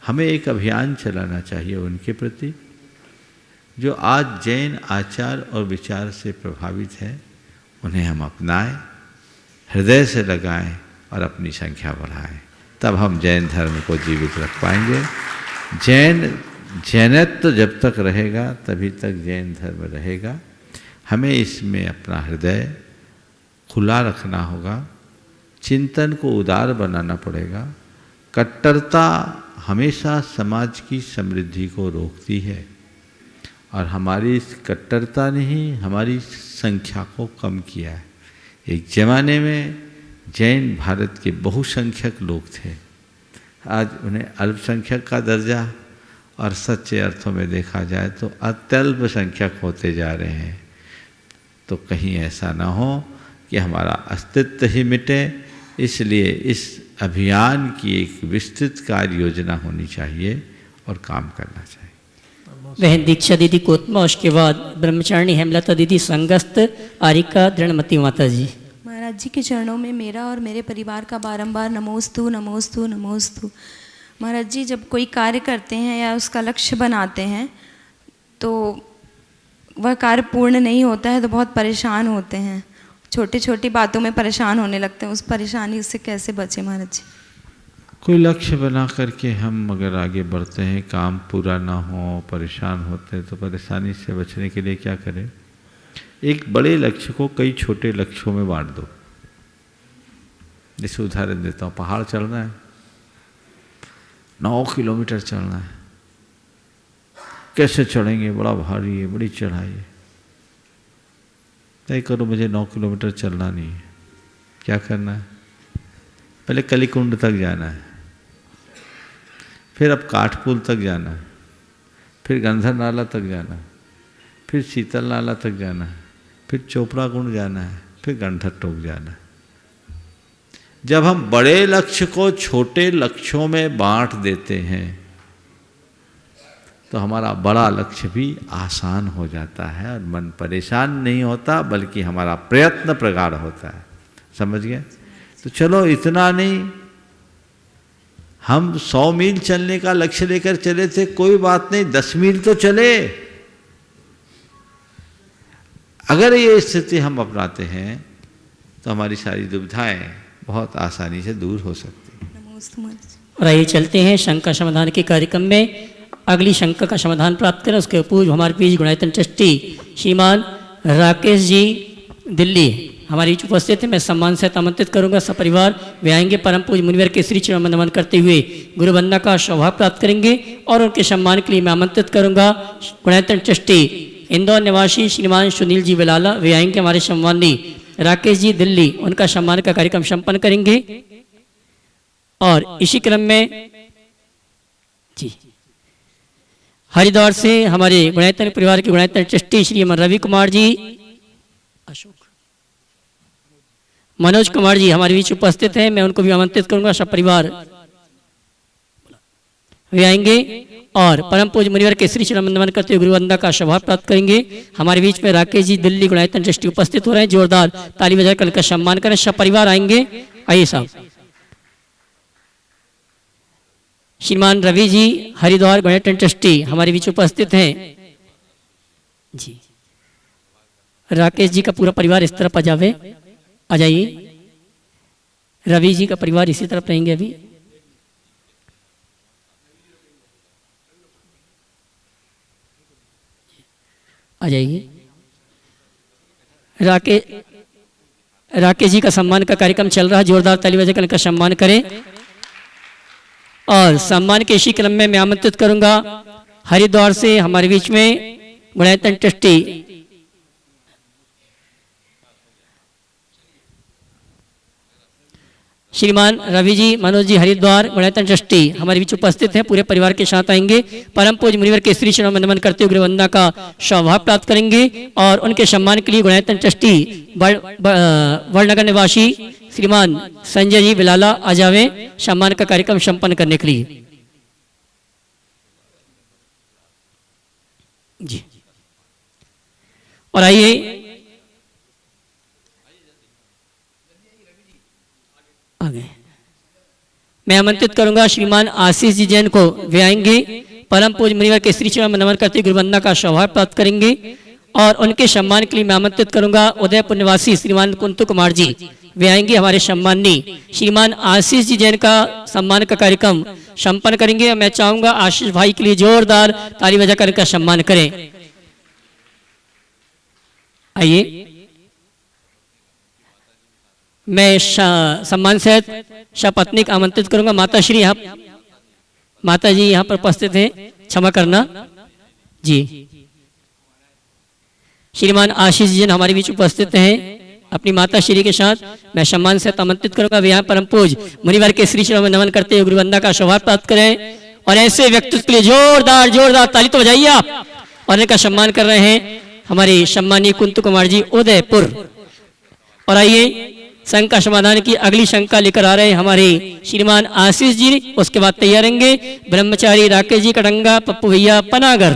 हमें एक अभियान चलाना चाहिए उनके प्रति जो आज जैन आचार और विचार से प्रभावित हैं, उन्हें हम अपनाएं, हृदय से लगाएं और अपनी संख्या बढ़ाएं, तब हम जैन धर्म को जीवित रख पाएंगे। जैनत्व जब तक रहेगा तभी तक जैन धर्म रहेगा। हमें इसमें अपना हृदय खुला रखना होगा, चिंतन को उदार बनाना पड़ेगा। कट्टरता हमेशा समाज की समृद्धि को रोकती है और हमारी इस कट्टरता ने ही हमारी संख्या को कम किया है। एक ज़माने में जैन भारत के बहुसंख्यक लोग थे, आज उन्हें अल्पसंख्यक का दर्जा और सच्चे अर्थों में देखा जाए तो अत्यल्पसंख्यक होते जा रहे हैं। तो कहीं ऐसा ना हो कि हमारा अस्तित्व ही मिटे, इसलिए इस अभियान की एक विस्तृत कार्य योजना होनी चाहिए और काम करना चाहिए। बहन दीक्षा दीदी कोतमा, उसके बाद ब्रह्मचारिणी हेमलता दीदी संगस्त, आरिका दृढ़मती माता जी। महाराज जी के चरणों में मेरा और मेरे परिवार का बारंबार नमोस्तु नमोस्तु नमोस्तु। महाराज जी, जब कोई कार्य करते हैं या उसका लक्ष्य बनाते हैं तो वह कार्य पूर्ण नहीं होता है तो बहुत परेशान होते हैं, छोटी छोटी बातों में परेशान होने लगते हैं। उस परेशानी से कैसे बचे महाराज जी? कोई लक्ष्य बना करके हम अगर आगे बढ़ते हैं, काम पूरा ना हो, परेशान होते हैं, तो परेशानी से बचने के लिए क्या करें? एक बड़े लक्ष्य को कई छोटे लक्ष्यों में बांट दो। जैसे उदाहरण देता हूँ, पहाड़ चढ़ना है, 9 किलोमीटर चढ़ना है, कैसे चढ़ेंगे? बड़ा भारी है, बड़ी चढ़ाई है। तय करो मुझे 9 किलोमीटर चलना नहीं है। क्या करना है? पहले कलिकुंड तक जाना है, फिर अब काठपुल तक जाना है, फिर गंधर नाला तक जाना है, फिर शीतल नाला तक जाना है, फिर चोपड़ा कुंड जाना है, फिर गंधर टोक जाना है। जब हम बड़े लक्ष्य को छोटे लक्ष्यों में बांट देते हैं तो हमारा बड़ा लक्ष्य भी आसान हो जाता है और मन परेशान नहीं होता, बल्कि हमारा प्रयत्न प्रगाढ़ होता है। समझ गए? तो चलो इतना नहीं, हम 100 मील चलने का लक्ष्य लेकर चले थे, कोई बात नहीं, 10 मील तो चले। अगर ये स्थिति हम अपनाते हैं तो हमारी सारी दुविधाएं बहुत आसानी से दूर हो सकती हैं। और आइए चलते हैं शंका समाधान के कार्यक्रम में। अगली शंका का समाधान प्राप्त करें, उसके पूर्व हमारे बीच गुणायतन ट्रस्टी श्रीमान राकेश जी दिल्ली हमारे बीच उपस्थित हैं। मैं सम्मान से आमंत्रित करूंगा, सपरिवार वे आएंगे, परम पूज्य मुनिवर के श्री चरण नमन करते हुए गुरु वंदना का सौभाग्य प्राप्त करेंगे। और उनके सम्मान के लिए मैं आमंत्रित करूंगा गुणायतन ट्रस्टी इंदौर निवासी श्रीमान सुनील जी बिलाला, वे आएंगे, हमारे सम्मानी राकेश जी दिल्ली उनका सम्मान का कार्यक्रम संपन्न करेंगे। और इसी क्रम में जी हरिद्वार से हमारे गुणायतन परिवार के गुणायतन ट्रस्टी श्रीमान रवि कुमार जी, अशोक मनोज कुमार जी हमारे बीच उपस्थित हैं। मैं उनको भी आमंत्रित करूंगा, सब परिवार वे आएंगे और परम पूज्य मुनिवर के श्री चरण नमन करते हुए गुरु वंदना का सौभाग्य प्राप्त करेंगे। हमारे बीच में राकेश जी दिल्ली गुणायतन ट्रस्टी उपस्थित हो रहे हैं, जोरदार ताली बजाकर उनका सम्मान करें। सब परिवार आएंगे। आइए साहब, श्रीमान रवि जी हरिद्वार गुणायतन ट्रस्टी हमारे बीच उपस्थित हैं जी। राकेश जी का पूरा परिवार इस तरफ आ जावे, आ जाइए। रवि जी का परिवार इसी तरफ रहेंगे, अभी आ जाइए। राकेश जी का सम्मान का कार्यक्रम चल रहा है, जोरदार ताली बजाकर उनका सम्मान करें। और सम्मान के इसी क्रम में मैं आमंत्रित करूंगा हरिद्वार से हमारे बीच में गुणायतन ट्रस्टी श्रीमान रवि जी, मनोज जी हरिद्वार गुणायतन ट्रस्टी हमारे बीच उपस्थित हैं, पूरे परिवार के साथ आएंगे। परम पूज्य मुनिवर के श्री चरणों में नमन करते हुए गुरुवंदना का सौभाग्य प्राप्त करेंगे और उनके सम्मान के लिए गुणायतन ट्रस्टी वर्णनगर निवासी श्रीमान संजय जी बिलाला आ जावे सम्मान का कार्यक्रम संपन्न करने के लिए। जी और आइए आगे मैं आमंत्रित करूंगा श्रीमान आशीष जी जैन को, वे आएंगे परम पूज्य मुनिवर के श्री चरण में नमन करते गुरुवंदना का सौभाग्य प्राप्त करेंगे और उनके सम्मान के लिए मैं आमंत्रित करूंगा उदयपुर निवासी श्रीमान कुंतु कुमार जी, वे आएंगे हमारे सम्माननीय श्रीमान आशीष जी जैन का सम्मान का कार्यक्रम संपन्न करेंगे। मैं चाहूंगा आशीष भाई के लिए जोरदार ताली बजाकर इनका सम्मान करें। आइए मैं सम्मान से सपत्नी को आमंत्रित करूंगा। माता श्री माता जी यहाँ पर उपस्थित हैं, क्षमा करना जी। श्रीमान आशीष जी हमारे बीच उपस्थित हैं अपनी माता श्री के साथ। मैं सम्मान से आमंत्रित करूंगा वे यहाँ परम पूज्य मुनिवर के श्री चरणों में नमन करते हुए गुरुवंदना का सौभाग्य प्राप्त करें और ऐसे व्यक्तित्व के लिए जोरदार जोरदार ताली तो बजाइए आप। और इनका सम्मान कर रहे हैं हमारे सम्मानीय कुंतु कुमार जी उदयपुर। और आइए शंका समाधान की अगली शंका लेकर आ रहे हैं हमारे श्रीमान आशीष जी, उसके बाद तैयार रहेंगे ब्रह्मचारी राकेश जी कटंगा, पप्पू भैया पनागर।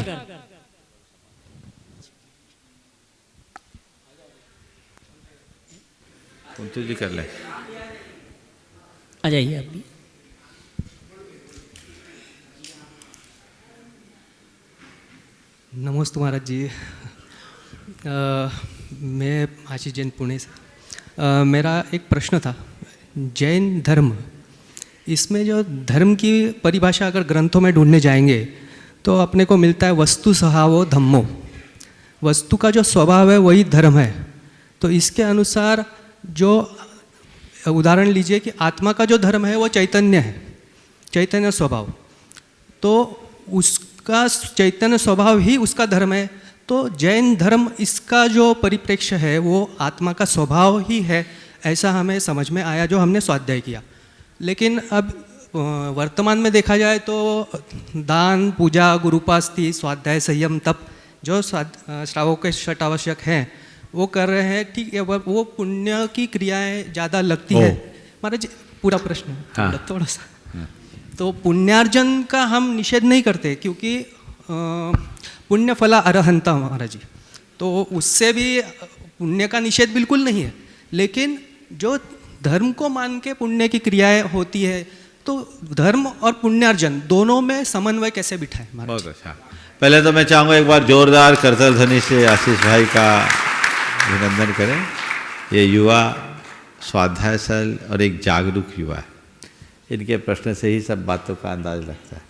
कुंतु जी कर ले, आ जाइए आप भी। नमस्ते महाराज जी, मैं आशीष जैन पुणे से। मेरा एक प्रश्न था, जैन धर्म, इसमें जो धर्म की परिभाषा अगर ग्रंथों में ढूंढने जाएंगे तो अपने को मिलता है वस्तु स्वभावो धम्मो, वस्तु का जो स्वभाव है वही धर्म है। तो इसके अनुसार जो उदाहरण लीजिए कि आत्मा का जो धर्म है वो चैतन्य है, चैतन्य स्वभाव, तो उसका चैतन्य स्वभाव ही उसका धर्म है। तो जैन धर्म इसका जो परिप्रेक्ष्य है वो आत्मा का स्वभाव ही है, ऐसा हमें समझ में आया जो हमने स्वाध्याय किया। लेकिन अब वर्तमान में देखा जाए तो दान, पूजा, गुरुपास्ति, स्वाध्याय, संयम, तप जो श्रावकों के षट आवश्यक हैं वो कर रहे हैं, ठीक है, वो पुण्य की क्रियाएं ज़्यादा लगती है। महाराज पूरा प्रश्न थोड़ा सा, तो पुण्यार्जन का हम निषेध नहीं करते क्योंकि पुण्य फला अरहंता महाराज जी, तो उससे भी पुण्य का निषेध बिल्कुल नहीं है। लेकिन जो धर्म को मान के पुण्य की क्रियाएं होती है तो धर्म और पुण्यार्जन दोनों में समन्वय कैसे बिठाएं महाराज? बहुत अच्छा। पहले तो मैं चाहूँगा एक बार जोरदार करतल ध्वनि से आशीष भाई का अभिनंदन करें। ये युवा स्वाध्यायशील और एक जागरूक युवा है, इनके प्रश्न से ही सब बातों का अंदाज लगता है।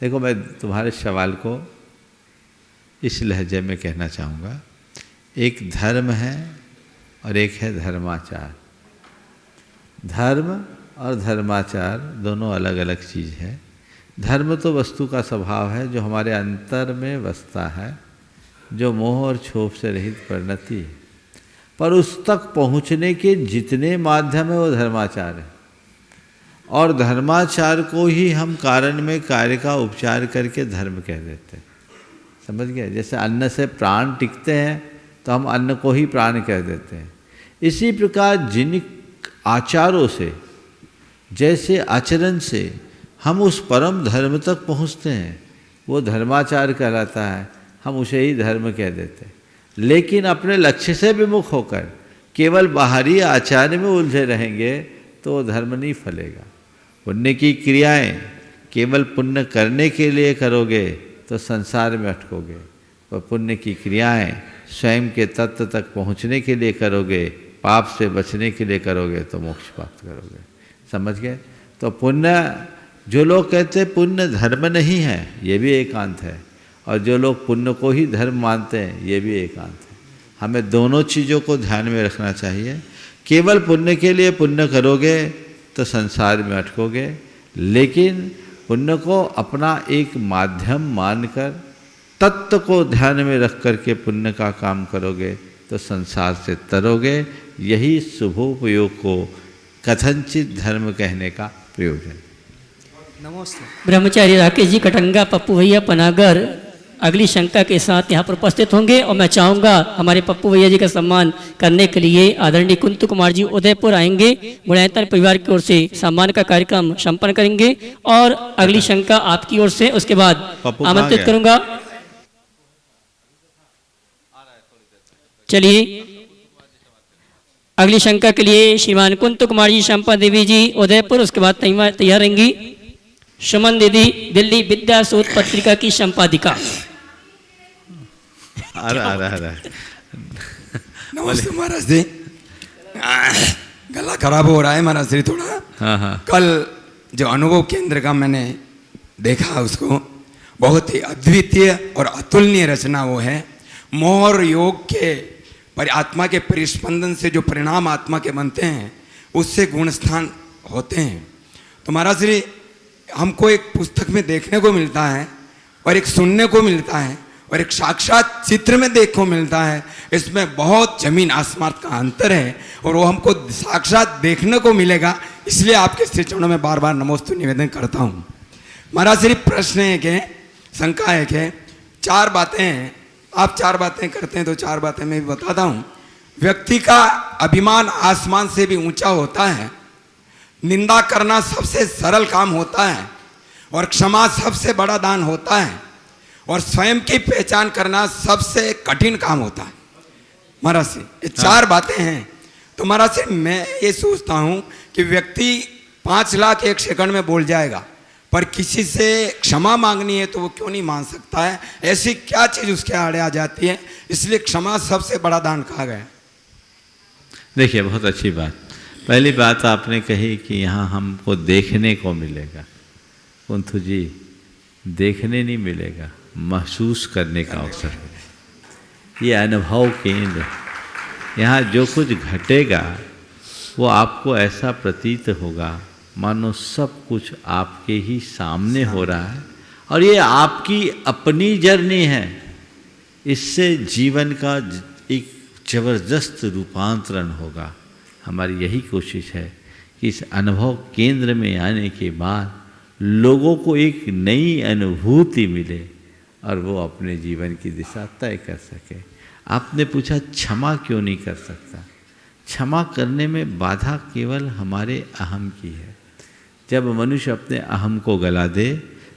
देखो, मैं तुम्हारे सवाल को इस लहजे में कहना चाहूँगा, एक धर्म है और एक है धर्माचार। धर्म और धर्माचार दोनों अलग अलग चीज़ है। धर्म तो वस्तु का स्वभाव है जो हमारे अंतर में बसता है, जो मोह और क्षोभ से रहित परिणति है, पर उस तक पहुँचने के जितने माध्यम है वो धर्माचार है। और धर्माचार को ही हम कारण में कार्य का उपचार करके धर्म कह देते हैं, समझ गए? जैसे अन्न से प्राण टिकते हैं तो हम अन्न को ही प्राण कह देते हैं। इसी प्रकार जिन आचारों से, जैसे आचरण से हम उस परम धर्म तक पहुँचते हैं वो धर्माचार कहलाता है, हम उसे ही धर्म कह देते हैं। लेकिन अपने लक्ष्य से विमुख होकर केवल बाहरी आचार्य में उलझे रहेंगे तो धर्म नहीं फलेगा। पुण्य की क्रियाएं केवल पुण्य करने के लिए करोगे तो संसार में अटकोगे, और पुण्य की क्रियाएं स्वयं के तत्व तक पहुंचने के लिए करोगे, पाप से बचने के लिए करोगे तो मोक्ष प्राप्त करोगे। समझ गए? तो पुण्य, जो लोग कहते हैं पुण्य धर्म नहीं है, ये भी एकांत है, और जो लोग पुण्य को ही धर्म मानते हैं ये भी एकांत है। हमें दोनों चीज़ों को ध्यान में रखना चाहिए। केवल पुण्य के लिए पुण्य करोगे तो संसार में अटकोगे, लेकिन पुण्य को अपना एक माध्यम मानकर तत्व को ध्यान में रख करके पुण्य का काम करोगे तो संसार से तरोगे। यही शुभोपयोग को कथनचित धर्म कहने का प्रयोजन। नमस्ते। ब्रह्मचारी राकेश जी कटंगा, पप्पू भैया पनागर अगली शंका के साथ यहाँ पर उपस्थित होंगे और मैं चाहूँगा हमारे पप्पू भैया जी का सम्मान करने के लिए आदरणीय कुंतु कुमार जी उदयपुर आएंगे। गुणायतन परिवार की ओर से सम्मान का कार्यक्रम संपन्न करेंगे और अगली शंका आपकी ओर से उसके बाद पप्पू आमंत्रित कहाँ करूँगा। चलिए अगली शंका के लिए श्रीमान कुंतु कुमार जी, शंपा देवी जी उदयपुर, उसके बाद तैयार रहेंगी सुमन दीदी दिल्ली विद्या शोध पत्रिका की संपादिका। नमस्ते महाराज जी। गला खराब हो रहा है महाराज जी थोड़ा। हाँ। कल जो अनुभव केंद्र का मैंने देखा उसको बहुत ही अद्वितीय और अतुलनीय रचना वो है। मोर योग के पर आत्मा के परिस्पंदन से जो परिणाम आत्मा के बनते हैं उससे गुणस्थान होते हैं। तो महाराज जी हमको एक पुस्तक में देखने को मिलता है और एक सुनने को मिलता है और एक साक्षात चित्र में देखने को मिलता है। इसमें बहुत जमीन आसमान का अंतर है और वो हमको साक्षात देखने को मिलेगा। इसलिए आपके श्री चरणों में बार बार नमोस्तु निवेदन करता हूँ। महाराज श्री प्रश्न एक है, शंका एक है, 4 बातें हैं। आप 4 बातें करते हैं तो 4 बातें मैं भी बताता हूँ। व्यक्ति का अभिमान आसमान से भी ऊंचा होता है, निंदा करना सबसे सरल काम होता है और क्षमा सबसे बड़ा दान होता है और स्वयं की पहचान करना सबसे कठिन काम होता है। महाराज जी ये 4 बातें हैं। तो महाराज जी मैं ये सोचता हूँ कि व्यक्ति 5 लाख 1 सेकंड में बोल जाएगा, पर किसी से क्षमा मांगनी है तो वो क्यों नहीं मांग सकता है? ऐसी क्या चीज़ उसके आड़े आ जाती है? इसलिए क्षमा सबसे बड़ा दान कहा गया। देखिए बहुत अच्छी बात। पहली बात आपने कही कि यहाँ हमको देखने को मिलेगा। कुंतु जी देखने नहीं मिलेगा, महसूस करने का अवसर है। ये अनुभव केंद्र, यहाँ जो कुछ घटेगा वो आपको ऐसा प्रतीत होगा मानो सब कुछ आपके ही सामने हो रहा है और ये आपकी अपनी जर्नी है। इससे जीवन का एक जबरदस्त रूपांतरण होगा। हमारी यही कोशिश है कि इस अनुभव केंद्र में आने के बाद लोगों को एक नई अनुभूति मिले और वो अपने जीवन की दिशा तय कर सके। आपने पूछा क्षमा क्यों नहीं कर सकता? क्षमा करने में बाधा केवल हमारे अहम की है। जब मनुष्य अपने अहम को गला दे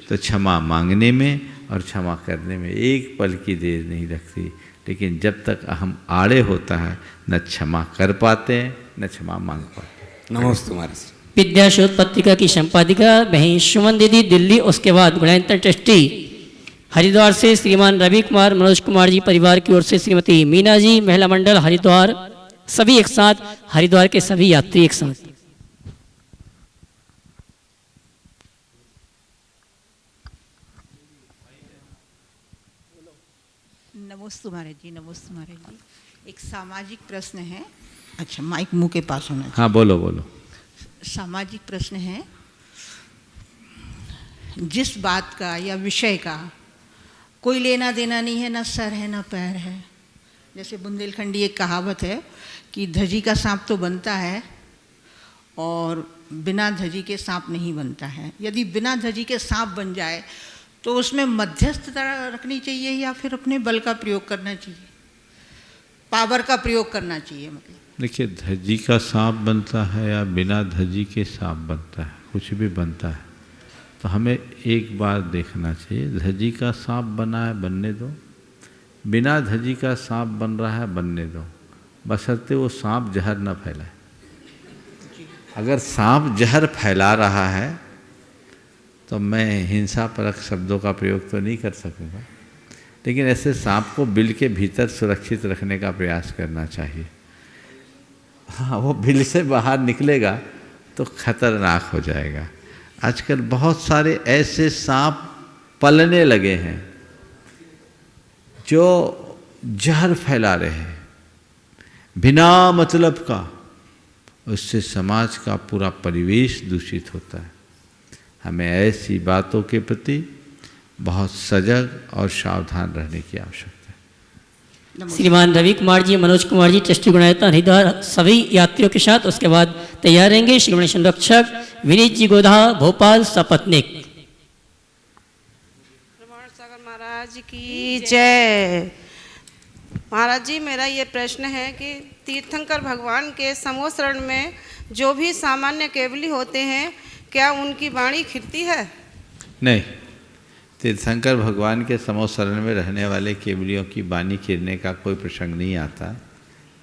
तो क्षमा मांगने में और क्षमा करने में एक पल की देर नहीं लगती, लेकिन जब तक अहम आड़े होता है न क्षमा कर पाते हैं न क्षमा मांग पाते। नमस्ते महाराज। विद्या शोध पत्रिका की संपादिका बहन सुमन दीदी दिल्ली, उसके बाद गुणायतन ट्रस्टी हरिद्वार से श्रीमान रवि कुमार मनोज कुमार जी परिवार की ओर से श्रीमती मीना जी, महिला मंडल हरिद्वार, सभी एक साथ, हरिद्वार के सभी यात्री एक साथ। नमस्ते महाराज जी। नमस्ते महाराज जी। एक सामाजिक प्रश्न है। अच्छा माइक मुंह के पास होना चाहिए। हाँ बोलो बोलो। सामाजिक प्रश्न है, जिस बात का या विषय का कोई लेना देना नहीं है, ना सर है ना पैर है। जैसे बुंदेलखंडी एक कहावत है कि धजी का सांप तो बनता है और बिना धजी के सांप नहीं बनता है। यदि बिना धजी के सांप बन जाए तो उसमें मध्यस्थता रखनी चाहिए या फिर अपने बल का प्रयोग करना चाहिए, पावर का प्रयोग करना चाहिए? मतलब देखिए धजी का सांप बनता है या बिना धजी के सांप बनता है, कुछ भी बनता है, तो हमें एक बार देखना चाहिए। धजी का सांप बना है बनने दो, बिना धजी का सांप बन रहा है बनने दो, बशर्ते वो सांप जहर न फैलाए। अगर सांप जहर फैला रहा है तो मैं हिंसापरक शब्दों का प्रयोग तो नहीं कर सकूँगा, लेकिन ऐसे सांप को बिल के भीतर सुरक्षित रखने का प्रयास करना चाहिए। हाँ वो बिल से बाहर निकलेगा तो खतरनाक हो जाएगा। आजकल बहुत सारे ऐसे सांप पलने लगे हैं जो जहर फैला रहे हैं बिना मतलब का। उससे समाज का पूरा परिवेश दूषित होता है। हमें ऐसी बातों के प्रति बहुत सजग और सावधान रहने की आवश्यकता है। श्रीमान रवि कुमार जी, मनोज कुमार जी, ट्रस्टी गुणायता हरिद्वार सभी यात्रियों के साथ। उसके बाद तैयार रहेंगे श्रीमणी संरक्षक विनीत जी गोधा, भोपाल सपत्निक। प्रमाण सागर महाराज की जय। महाराज जी, मेरा ये प्रश्न है कि तीर्थंकर भगवान के समूह शरण में जो भी सामान्य केवली होते हैं, क्या उनकी वाणी खिरती है? नहीं, तीर्थंकर भगवान के समूह शरण में रहने वाले केवलियों की वाणी खिरने का कोई प्रसंग नहीं आता।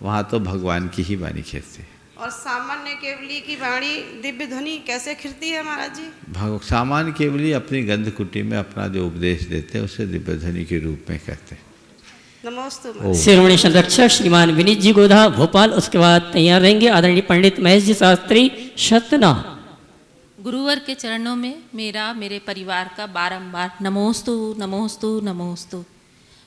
वहाँ तो भगवान की ही वाणी खिरती है। और सामान्य केवली की वाणी दिव्य ध्वनि कैसे खिरती है महाराज जी? सामान्य केवली अपनी गंध कुटी में अपना जो उपदेश देते हैं उसे दिव्य ध्वनि के रूप में कहते हैं। नमस्ते। शिरोमणि संरक्षक श्रीमान विनीत जी गोधा, भोपाल। उसके बाद तैयार रहेंगे आदरणीय पंडित महेश जी शास्त्री, सतना। गुरुवर के चरणों में मेरा, मेरे परिवार का बारंबार नमोस्तु नमोस्तु नमोस्तु।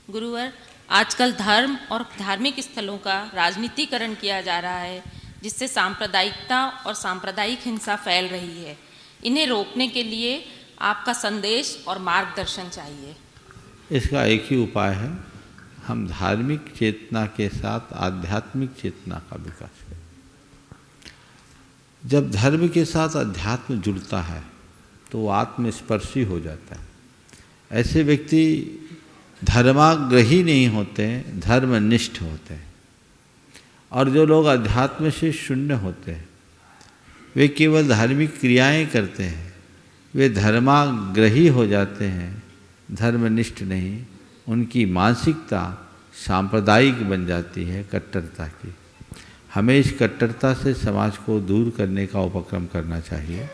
गुरुवर, आजकल धर्म और धार्मिक स्थलों का राजनीतिकरण किया जा रहा है, जिससे सांप्रदायिकता और सांप्रदायिक हिंसा फैल रही है। इन्हें रोकने के लिए आपका संदेश और मार्गदर्शन चाहिए। इसका एक ही उपाय है, हम धार्मिक चेतना के साथ आध्यात्मिक चेतना का विकास करें। जब धर्म के साथ अध्यात्म जुड़ता है तो वो आत्मस्पर्शी हो जाता है। ऐसे व्यक्ति धर्माग्रही नहीं होते, धर्मनिष्ठ होते हैं। और जो लोग अध्यात्म से शून्य होते हैं वे केवल धार्मिक क्रियाएं करते हैं, वे धर्माग्रही हो जाते हैं, धर्मनिष्ठ नहीं। उनकी मानसिकता सांप्रदायिक बन जाती है, कट्टरता की। हमें इस कट्टरता से समाज को दूर करने का उपक्रम करना चाहिए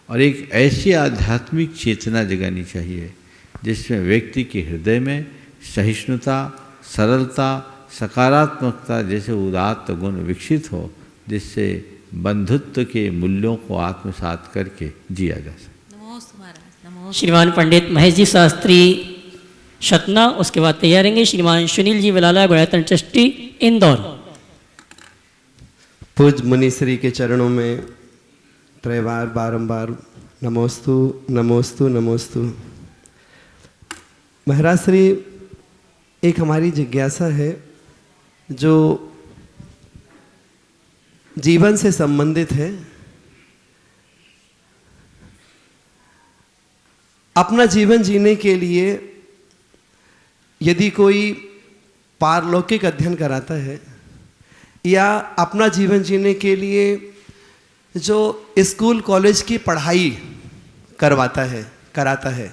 और एक ऐसी आध्यात्मिक चेतना जगानी चाहिए जिसमें व्यक्ति के हृदय में सहिष्णुता, सरलता, सकारात्मकता जैसे उदात्त गुण विकसित हो, जिससे बंधुत्व के मूल्यों को आत्मसात करके जिया जा सके। श्रीमान पंडित महेश जी शास्त्री, सतना। उसके बाद तैयार रहेंगे श्रीमान सुनील जी विलाला, गुणायतन ट्रस्टी, इंदौर। पूज मुनिश्री के चरणों में त्रैवार बारंबार नमोस्तु नमोस्तु नमोस्तु। महाराज श्री, एक हमारी जिज्ञासा है जो जीवन से संबंधित है। अपना जीवन जीने के लिए यदि कोई पारलौकिक अध्ययन कराता है या अपना जीवन जीने के लिए जो स्कूल कॉलेज की पढ़ाई कराता है,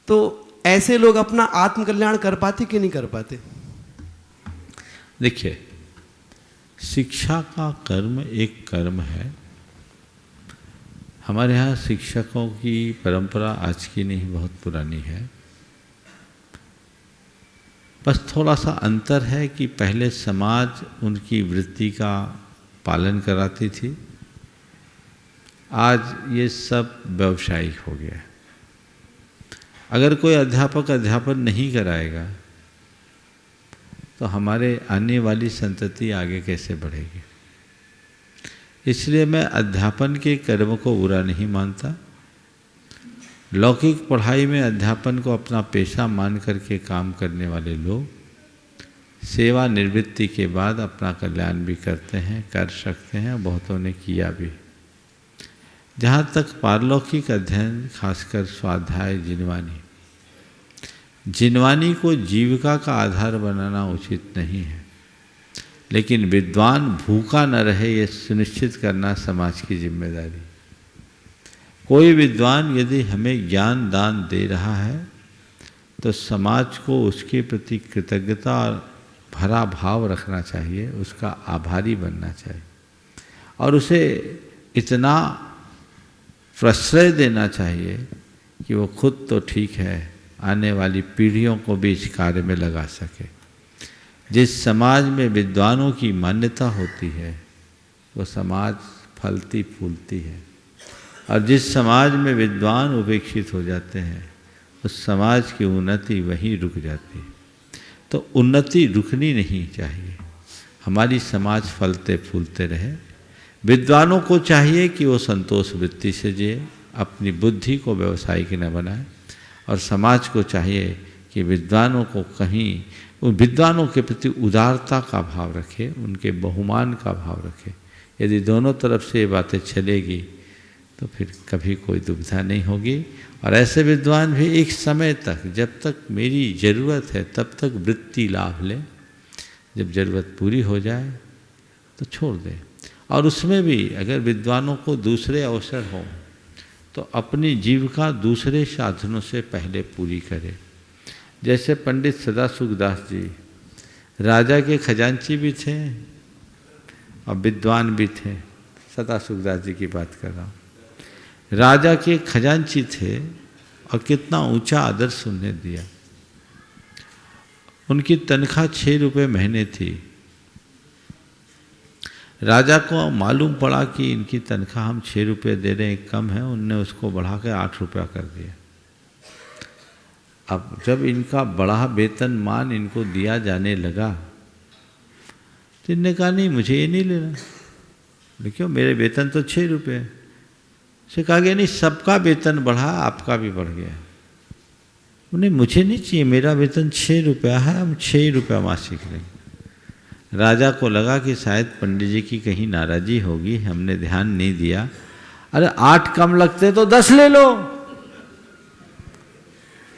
तो ऐसे लोग अपना आत्मकल्याण कर पाते कि नहीं कर पाते? देखिए, शिक्षा का कर्म एक कर्म है। हमारे यहाँ शिक्षकों की परंपरा आज की नहीं, बहुत पुरानी है। बस थोड़ा सा अंतर है कि पहले समाज उनकी वृत्ति का पालन कराती थी, आज ये सब व्यावसायिक हो गया। अगर कोई अध्यापक अध्यापन नहीं कराएगा तो हमारे आने वाली संतति आगे कैसे बढ़ेगी। इसलिए मैं अध्यापन के कर्म को बुरा नहीं मानता। लौकिक पढ़ाई में अध्यापन को अपना पेशा मान करके काम करने वाले लोग सेवा निवृत्ति के बाद अपना कल्याण भी करते हैं, कर सकते हैं, बहुतों ने किया भी। जहाँ तक पारलौकिक अध्ययन, खासकर स्वाध्याय, जिनवानी को जीविका का आधार बनाना उचित नहीं है, लेकिन विद्वान भूखा न रहे ये सुनिश्चित करना समाज की जिम्मेदारी। कोई विद्वान यदि हमें ज्ञान दान दे रहा है तो समाज को उसके प्रति कृतज्ञता और भरा भाव रखना चाहिए, उसका आभारी बनना चाहिए और उसे इतना प्रश्रय देना चाहिए कि वो खुद तो ठीक है, आने वाली पीढ़ियों को भी इस कार्य में लगा सके। जिस समाज में विद्वानों की मान्यता होती है वो समाज फलती फूलती है, और जिस समाज में विद्वान उपेक्षित हो जाते हैं उस समाज की उन्नति वहीं रुक जाती है। तो उन्नति रुकनी नहीं चाहिए, हमारी समाज फलते फूलते रहे। विद्वानों को चाहिए कि वो संतोष वृत्ति से जिए, अपनी बुद्धि को व्यवसायिक न बनाए, और समाज को चाहिए कि विद्वानों को कहीं उन विद्वानों के प्रति उदारता का भाव रखे, उनके बहुमान का भाव रखे। यदि दोनों तरफ से ये बातें चलेगी तो फिर कभी कोई दुविधा नहीं होगी। और ऐसे विद्वान भी एक समय तक, जब तक मेरी ज़रूरत है तब तक वृत्ति लाभ लें, जब ज़रूरत पूरी हो जाए तो छोड़ दें। और उसमें भी अगर विद्वानों को दूसरे अवसर हों तो अपनी जीविका दूसरे साधनों से पहले पूरी करें। जैसे पंडित सदासुखदास जी राजा के खजांची भी थे और विद्वान भी थे। सदासुखदास जी की बात कर रहा हूँ। राजा के खजांची थे और कितना ऊंचा आदर्श उन्हें दिया। उनकी तनख्वाह 6 रुपये महीने थी। राजा को मालूम पड़ा कि इनकी तनख्वाह हम 6 रुपये दे रहे हैं, कम है। उनने उसको बढ़ा के 8 रुपया कर दिया। अब जब इनका बड़ा वेतनमान इनको दिया जाने लगा तो इनने कहा नहीं, मुझे ये नहीं लेना। क्यों? मेरे वेतन तो 6 रुपये है। से कहा गया नहीं, सबका वेतन बढ़ा, आपका भी बढ़ गया। उन्हें मुझे नहीं चाहिए, मेरा वेतन 6 रुपया है, हम 6 रुपया मासिक लेंगे। राजा को लगा कि शायद पंडित जी की कहीं नाराज़ी होगी, हमने ध्यान नहीं दिया। अरे 8 कम लगते तो 10 ले लो,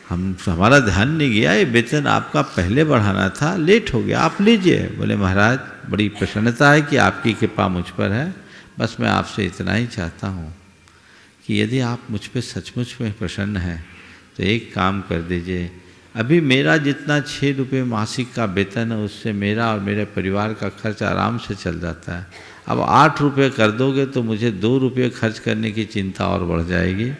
हमारा ध्यान नहीं गया, ये वेतन आपका पहले बढ़ाना था, लेट हो गया, आप लीजिए। बोले महाराज बड़ी प्रसन्नता है कि आपकी कृपा मुझ पर है, बस मैं आपसे इतना ही चाहता हूँ कि यदि आप मुझ पर सचमुच में प्रसन्न हैं तो एक काम कर दीजिए, अभी मेरा जितना 6 रुपये मासिक का वेतन है उससे मेरा और मेरे परिवार का खर्च आराम से चल जाता है। अब 8 रुपये कर दोगे तो मुझे 2 रुपये खर्च करने की चिंता और बढ़ जाएगी।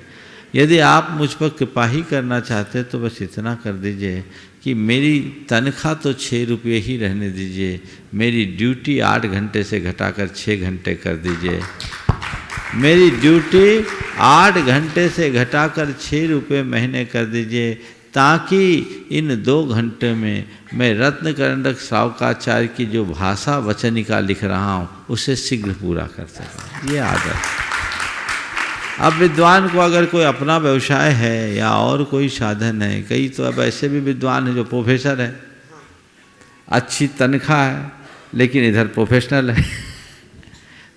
यदि आप मुझ पर कृपा ही करना चाहते तो बस इतना कर दीजिए कि मेरी तनख्वाह तो 6 रुपये ही रहने दीजिए, मेरी ड्यूटी 8 घंटे से घटाकर 6 घंटे कर दीजिए। मेरी ड्यूटी 8 घंटे से घटाकर 6 रुपये महीने कर दीजिए, ताकि इन 2 घंटे में मैं रत्न करंडक सावकाचार्य की जो भाषा वचनिका लिख रहा हूँ उसे शीघ्र पूरा कर सकूँ। ये आदत। अब विद्वान को अगर कोई अपना व्यवसाय है या और कोई साधन है, कई तो अब ऐसे भी विद्वान हैं जो प्रोफेसर है, अच्छी तनख्वाह है लेकिन इधर प्रोफेशनल है।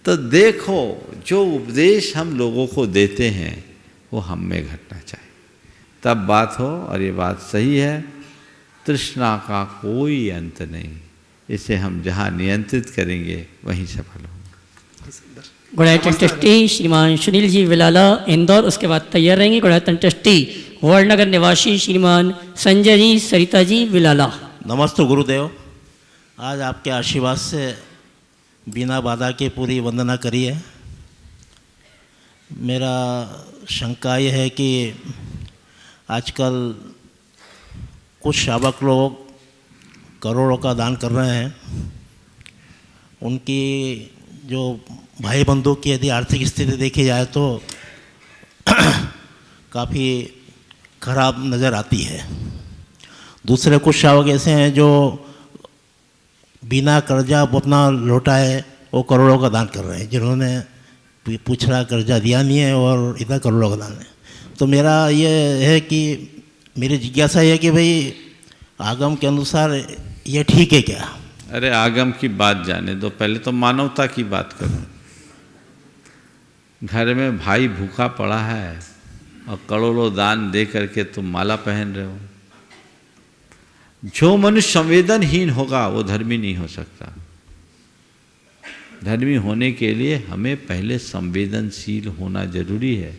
तो देखो जो उपदेश हम लोगों को देते हैं वो हम में घटना चाहिए, तब बात हो। और ये बात सही है, तृष्णा का कोई अंत नहीं, इसे हम जहाँ नियंत्रित करेंगे वहीं सफल होंगे। गुणायतन ट्रस्टी श्रीमान सुनील जी विलाला इंदौर, उसके बाद तैयार रहेंगे गुणायतन ट्रस्टी वर्णनगर निवासी श्रीमान संजय जी सरिता जी विलाला। नमस्ते गुरुदेव, आज आपके आशीर्वाद से बिना बाधा के पूरी वंदना करी है। मेरा शंका ये है कि आजकल कुछ शावक लोग करोड़ों का दान कर रहे हैं, उनकी जो भाई बंधु की यदि आर्थिक स्थिति देखी जाए तो काफ़ी खराब नज़र आती है। दूसरे कुछ शावक ऐसे हैं जो बिना कर्जा अपना लौटाए वो करोड़ों का दान कर रहे हैं, जिन्होंने पूछड़ा कर्जा दिया नहीं है और इधर करोड़ों का दान है। तो मेरा ये है कि मेरी जिज्ञासा है कि भाई आगम के अनुसार ये ठीक है क्या? अरे आगम की बात जाने दो, पहले तो मानवता की बात करो। घर में भाई भूखा पड़ा है और करोड़ों दान दे करके तुम माला पहन रहे हो। जो मनुष्य संवेदनहीन होगा वो धर्मी नहीं हो सकता। धर्मी होने के लिए हमें पहले संवेदनशील होना जरूरी है।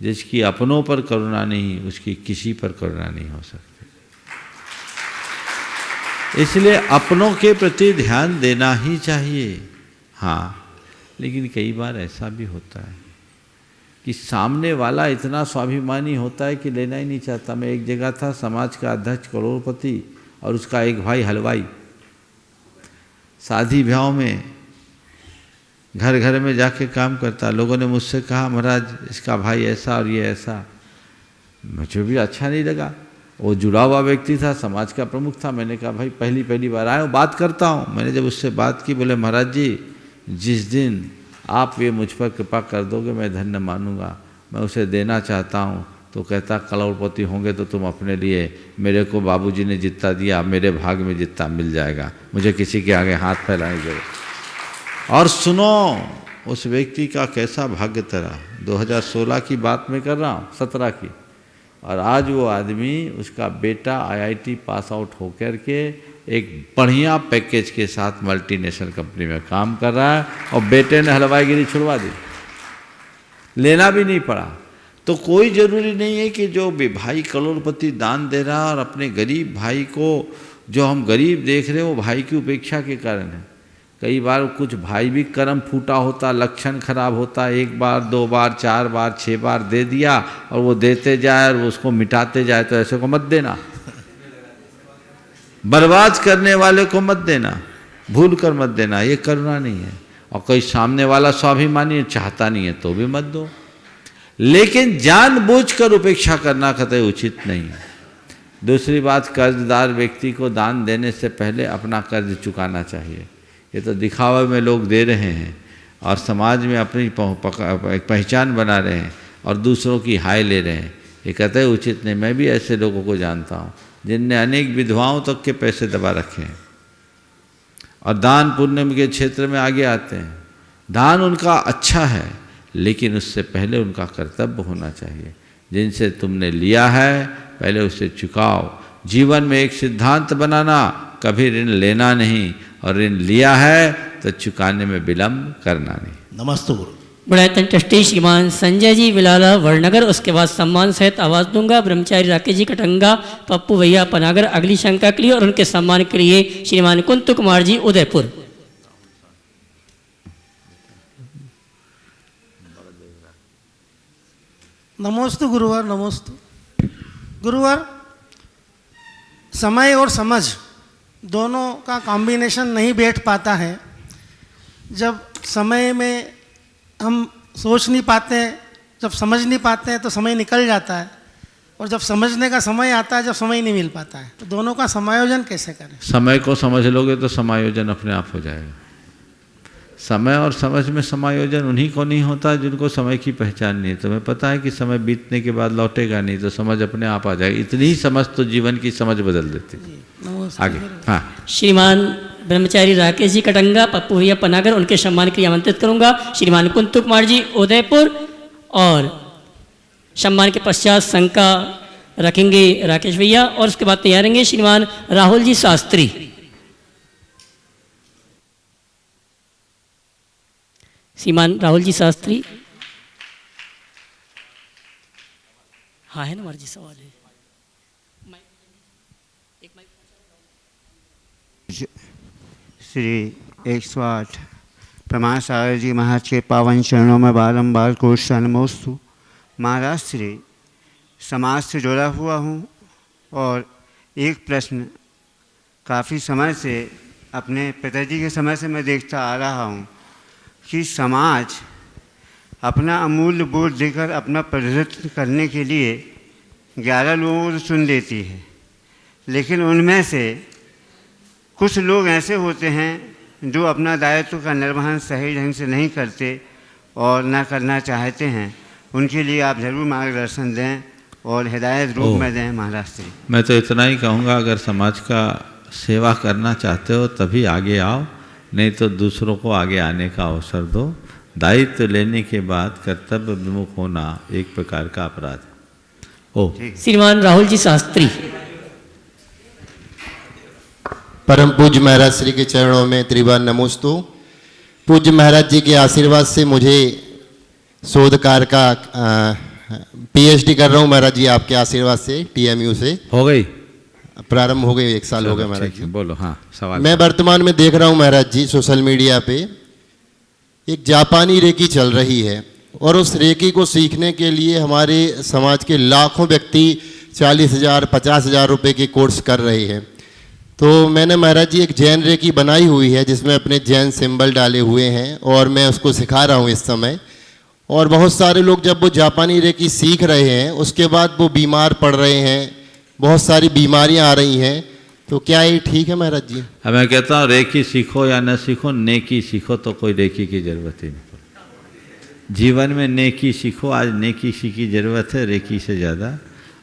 जिसकी अपनों पर करुणा नहीं, उसकी किसी पर करुणा नहीं हो सकती। इसलिए अपनों के प्रति ध्यान देना ही चाहिए। हाँ, लेकिन कई बार ऐसा भी होता है कि सामने वाला इतना स्वाभिमानी होता है कि लेना ही नहीं चाहता। मैं एक जगह था, समाज का अध्यक्ष करोड़पति और उसका एक भाई हलवाई। शादी ब्याह में घर घर में जाके काम करता। लोगों ने मुझसे कहा महाराज इसका भाई ऐसा और ये ऐसा। मुझे भी अच्छा नहीं लगा। वो जुड़ा हुआ व्यक्ति था, समाज का प्रमुख था। मैंने कहा भाई पहली बार आया हूँ, बात करता हूँ। मैंने जब उससे बात की, बोले महाराज जी जिस दिन आप ये मुझ पर कृपा कर दोगे मैं धन्य मानूंगा। मैं उसे देना चाहता हूँ तो कहता करोड़पति होंगे तो तुम अपने लिए, मेरे को बाबूजी ने जितना दिया मेरे भाग में जितना मिल जाएगा, मुझे किसी के आगे हाथ फैलाने की जरूरत। और सुनो उस व्यक्ति का कैसा भाग्य तेरा, 2016 की बात मैं कर रहा हूँ, 17 की, और आज वो आदमी, उसका बेटा IIT पास आउट होकर के एक बढ़िया पैकेज के साथ मल्टीनेशनल कंपनी में काम कर रहा है, और बेटे ने हलवाईगिरी छुड़वा दी, लेना भी नहीं पड़ा। तो कोई ज़रूरी नहीं है कि जो भाई करोड़पति दान दे रहा है और अपने गरीब भाई को, जो हम गरीब देख रहे हैं, वो भाई की उपेक्षा के कारण है। कई बार कुछ भाई भी कर्म फूटा होता, लक्षण खराब होता, 1 बार 2 बार 4 बार 6 बार दे दिया और वो देते जाए और उसको मिटाते जाए, तो ऐसे को मत देना। बर्बाद करने वाले को मत देना, भूल कर मत देना, ये करुणा नहीं है। और कोई सामने वाला स्वाभिमानी चाहता नहीं है तो भी मत दो, लेकिन जानबूझकर उपेक्षा करना कतई उचित नहीं है। दूसरी बात, कर्जदार व्यक्ति को दान देने से पहले अपना कर्ज चुकाना चाहिए। ये तो दिखावे में लोग दे रहे हैं और समाज में अपनी पहचान बना रहे हैं और दूसरों की हाय ले रहे हैं, ये कतई उचित नहीं। मैं भी ऐसे लोगों को जानता हूँ जिनने अनेक विधवाओं तक के पैसे दबा रखे हैं और दान पुण्य के क्षेत्र में आगे आते हैं। दान उनका अच्छा है, लेकिन उससे पहले उनका कर्तव्य होना चाहिए। जिनसे तुमने लिया है पहले उसे चुकाओ। जीवन में एक सिद्धांत बनाना, कभी ऋण लेना नहीं, और ऋण लिया है तो चुकाने में विलम्ब करना नहीं। नमस्ते गुरु। बुढ़ायतन ट्रस्टी श्रीमान संजय जी विलाला वड़नगर, उसके बाद सम्मान सहित आवाज़ दूंगा ब्रह्मचारी राकेश जी कटंगा, पप्पू भैया पनागर अगली शंका के लिए, और उनके सम्मान के लिए श्रीमान कुंतु कुमार जी उदयपुर। नमोस्तु गुरुवर, नमोस्तु गुरुवर। समय और समझ दोनों का कॉम्बिनेशन नहीं बैठ पाता है। जब समय में हम सोच नहीं पाते हैं, जब समझ नहीं पाते हैं तो समय निकल जाता है, और जब समझने का समय आता है जब समय नहीं मिल पाता है, तो दोनों का समायोजन कैसे करें? समय को समझ लोगे तो समायोजन अपने आप हो जाएगा। समय और समझ में समायोजन उन्हीं को नहीं होता जिनको समय की पहचान नहीं है। तुम्हें पता है कि समय बीतने के बाद लौटेगा नहीं, तो समझ अपने आप आ जाएगी। इतनी ही समझ तो जीवन की समझ बदल देती है। आगे हाँ, श्रीमान ब्रह्मचारी राकेश जी कटंगा, पप्पू भैया पनागर, उनके सम्मान के लिए आमंत्रित करूंगा श्रीमान कुंतु कुमार जी उदयपुर, और सम्मान के पश्चात शंका रखेंगे राकेश भैया, और उसके बाद तैयार रहेंगे श्रीमान राहुल जी शास्त्री। श्रीमान राहुल जी शास्त्री, हाँ है ना हमारा जी सवाल है। श्री 108 प्रमाण सागर जी महाराज के पावन चरणों में बारंबार कोटि नमोस्तु। महाराज श्री, समाज से जुड़ा हुआ हूँ और एक प्रश्न काफ़ी समय से, अपने पिताजी के समय से मैं देखता आ रहा हूँ कि समाज अपना अमूल्य वोट देकर अपना प्रतिनिधित्व करने के लिए 11 लोगों को चुन लेती है, लेकिन उनमें से कुछ लोग ऐसे होते हैं जो अपना दायित्व का निर्वहन सही ढंग से नहीं करते और ना करना चाहते हैं। उनके लिए आप ज़रूर मार्गदर्शन दें और हिदायत रूप में दें महाराज श्री। मैं तो इतना ही कहूँगा, अगर समाज का सेवा करना चाहते हो तभी आगे आओ, नहीं तो दूसरों को आगे आने का अवसर दो। दायित्व लेने के बाद कर्तव्य विमुख होना एक प्रकार का अपराध है। श्रीमान राहुल जी शास्त्री। परम पूज्य महाराज श्री के चरणों में त्रिवार नमोस्तु। पूज्य महाराज जी के आशीर्वाद से मुझे शोध कार्य का PhD कर रहा हूँ महाराज जी, आपके आशीर्वाद से TMU से हो गई, प्रारंभ हो गई, 1 साल हो गया महाराज जी। बोलो हाँ सवाल। मैं वर्तमान में देख रहा हूँ महाराज जी सोशल मीडिया पे एक जापानी रेकी चल रही है, और उस रेकी को सीखने के लिए हमारे समाज के लाखों व्यक्ति 40,000 50,000 रुपये के कोर्स कर रहे हैं। तो मैंने महाराज जी एक जैन रेकी बनाई हुई है जिसमें अपने जैन सिंबल डाले हुए हैं, और मैं उसको सिखा रहा हूँ इस समय। और बहुत सारे लोग जब वो जापानी रेकी सीख रहे हैं उसके बाद वो बीमार पड़ रहे हैं, बहुत सारी बीमारियां आ रही हैं, तो क्या ये ठीक है महाराज जी? मैं कहता हूँ रेकी सीखो या न सीखो, नेकी सीखो, तो कोई रेकी की जरूरत ही नहीं। जीवन में नेकी सीखो। आज नेकी की ज़रूरत है रेकी से ज़्यादा।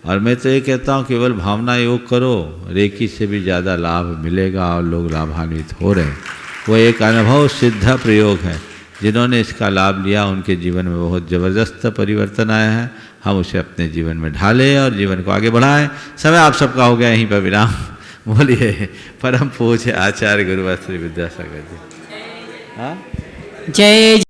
और मैं तो ये कहता हूँ केवल भावना योग करो, रेकी से भी ज़्यादा लाभ मिलेगा और लोग लाभान्वित हो रहे हैं। वो एक अनुभव सिद्ध प्रयोग है। जिन्होंने इसका लाभ लिया उनके जीवन में बहुत ज़बरदस्त परिवर्तन आया है। हम उसे अपने जीवन में ढालें और जीवन को आगे बढ़ाएं। समय आप सबका हो गया, यहीं पर विराम। बोलिए परम पूज्य आचार्य गुरुवर श्री विद्यासागर जी। हाँ, जय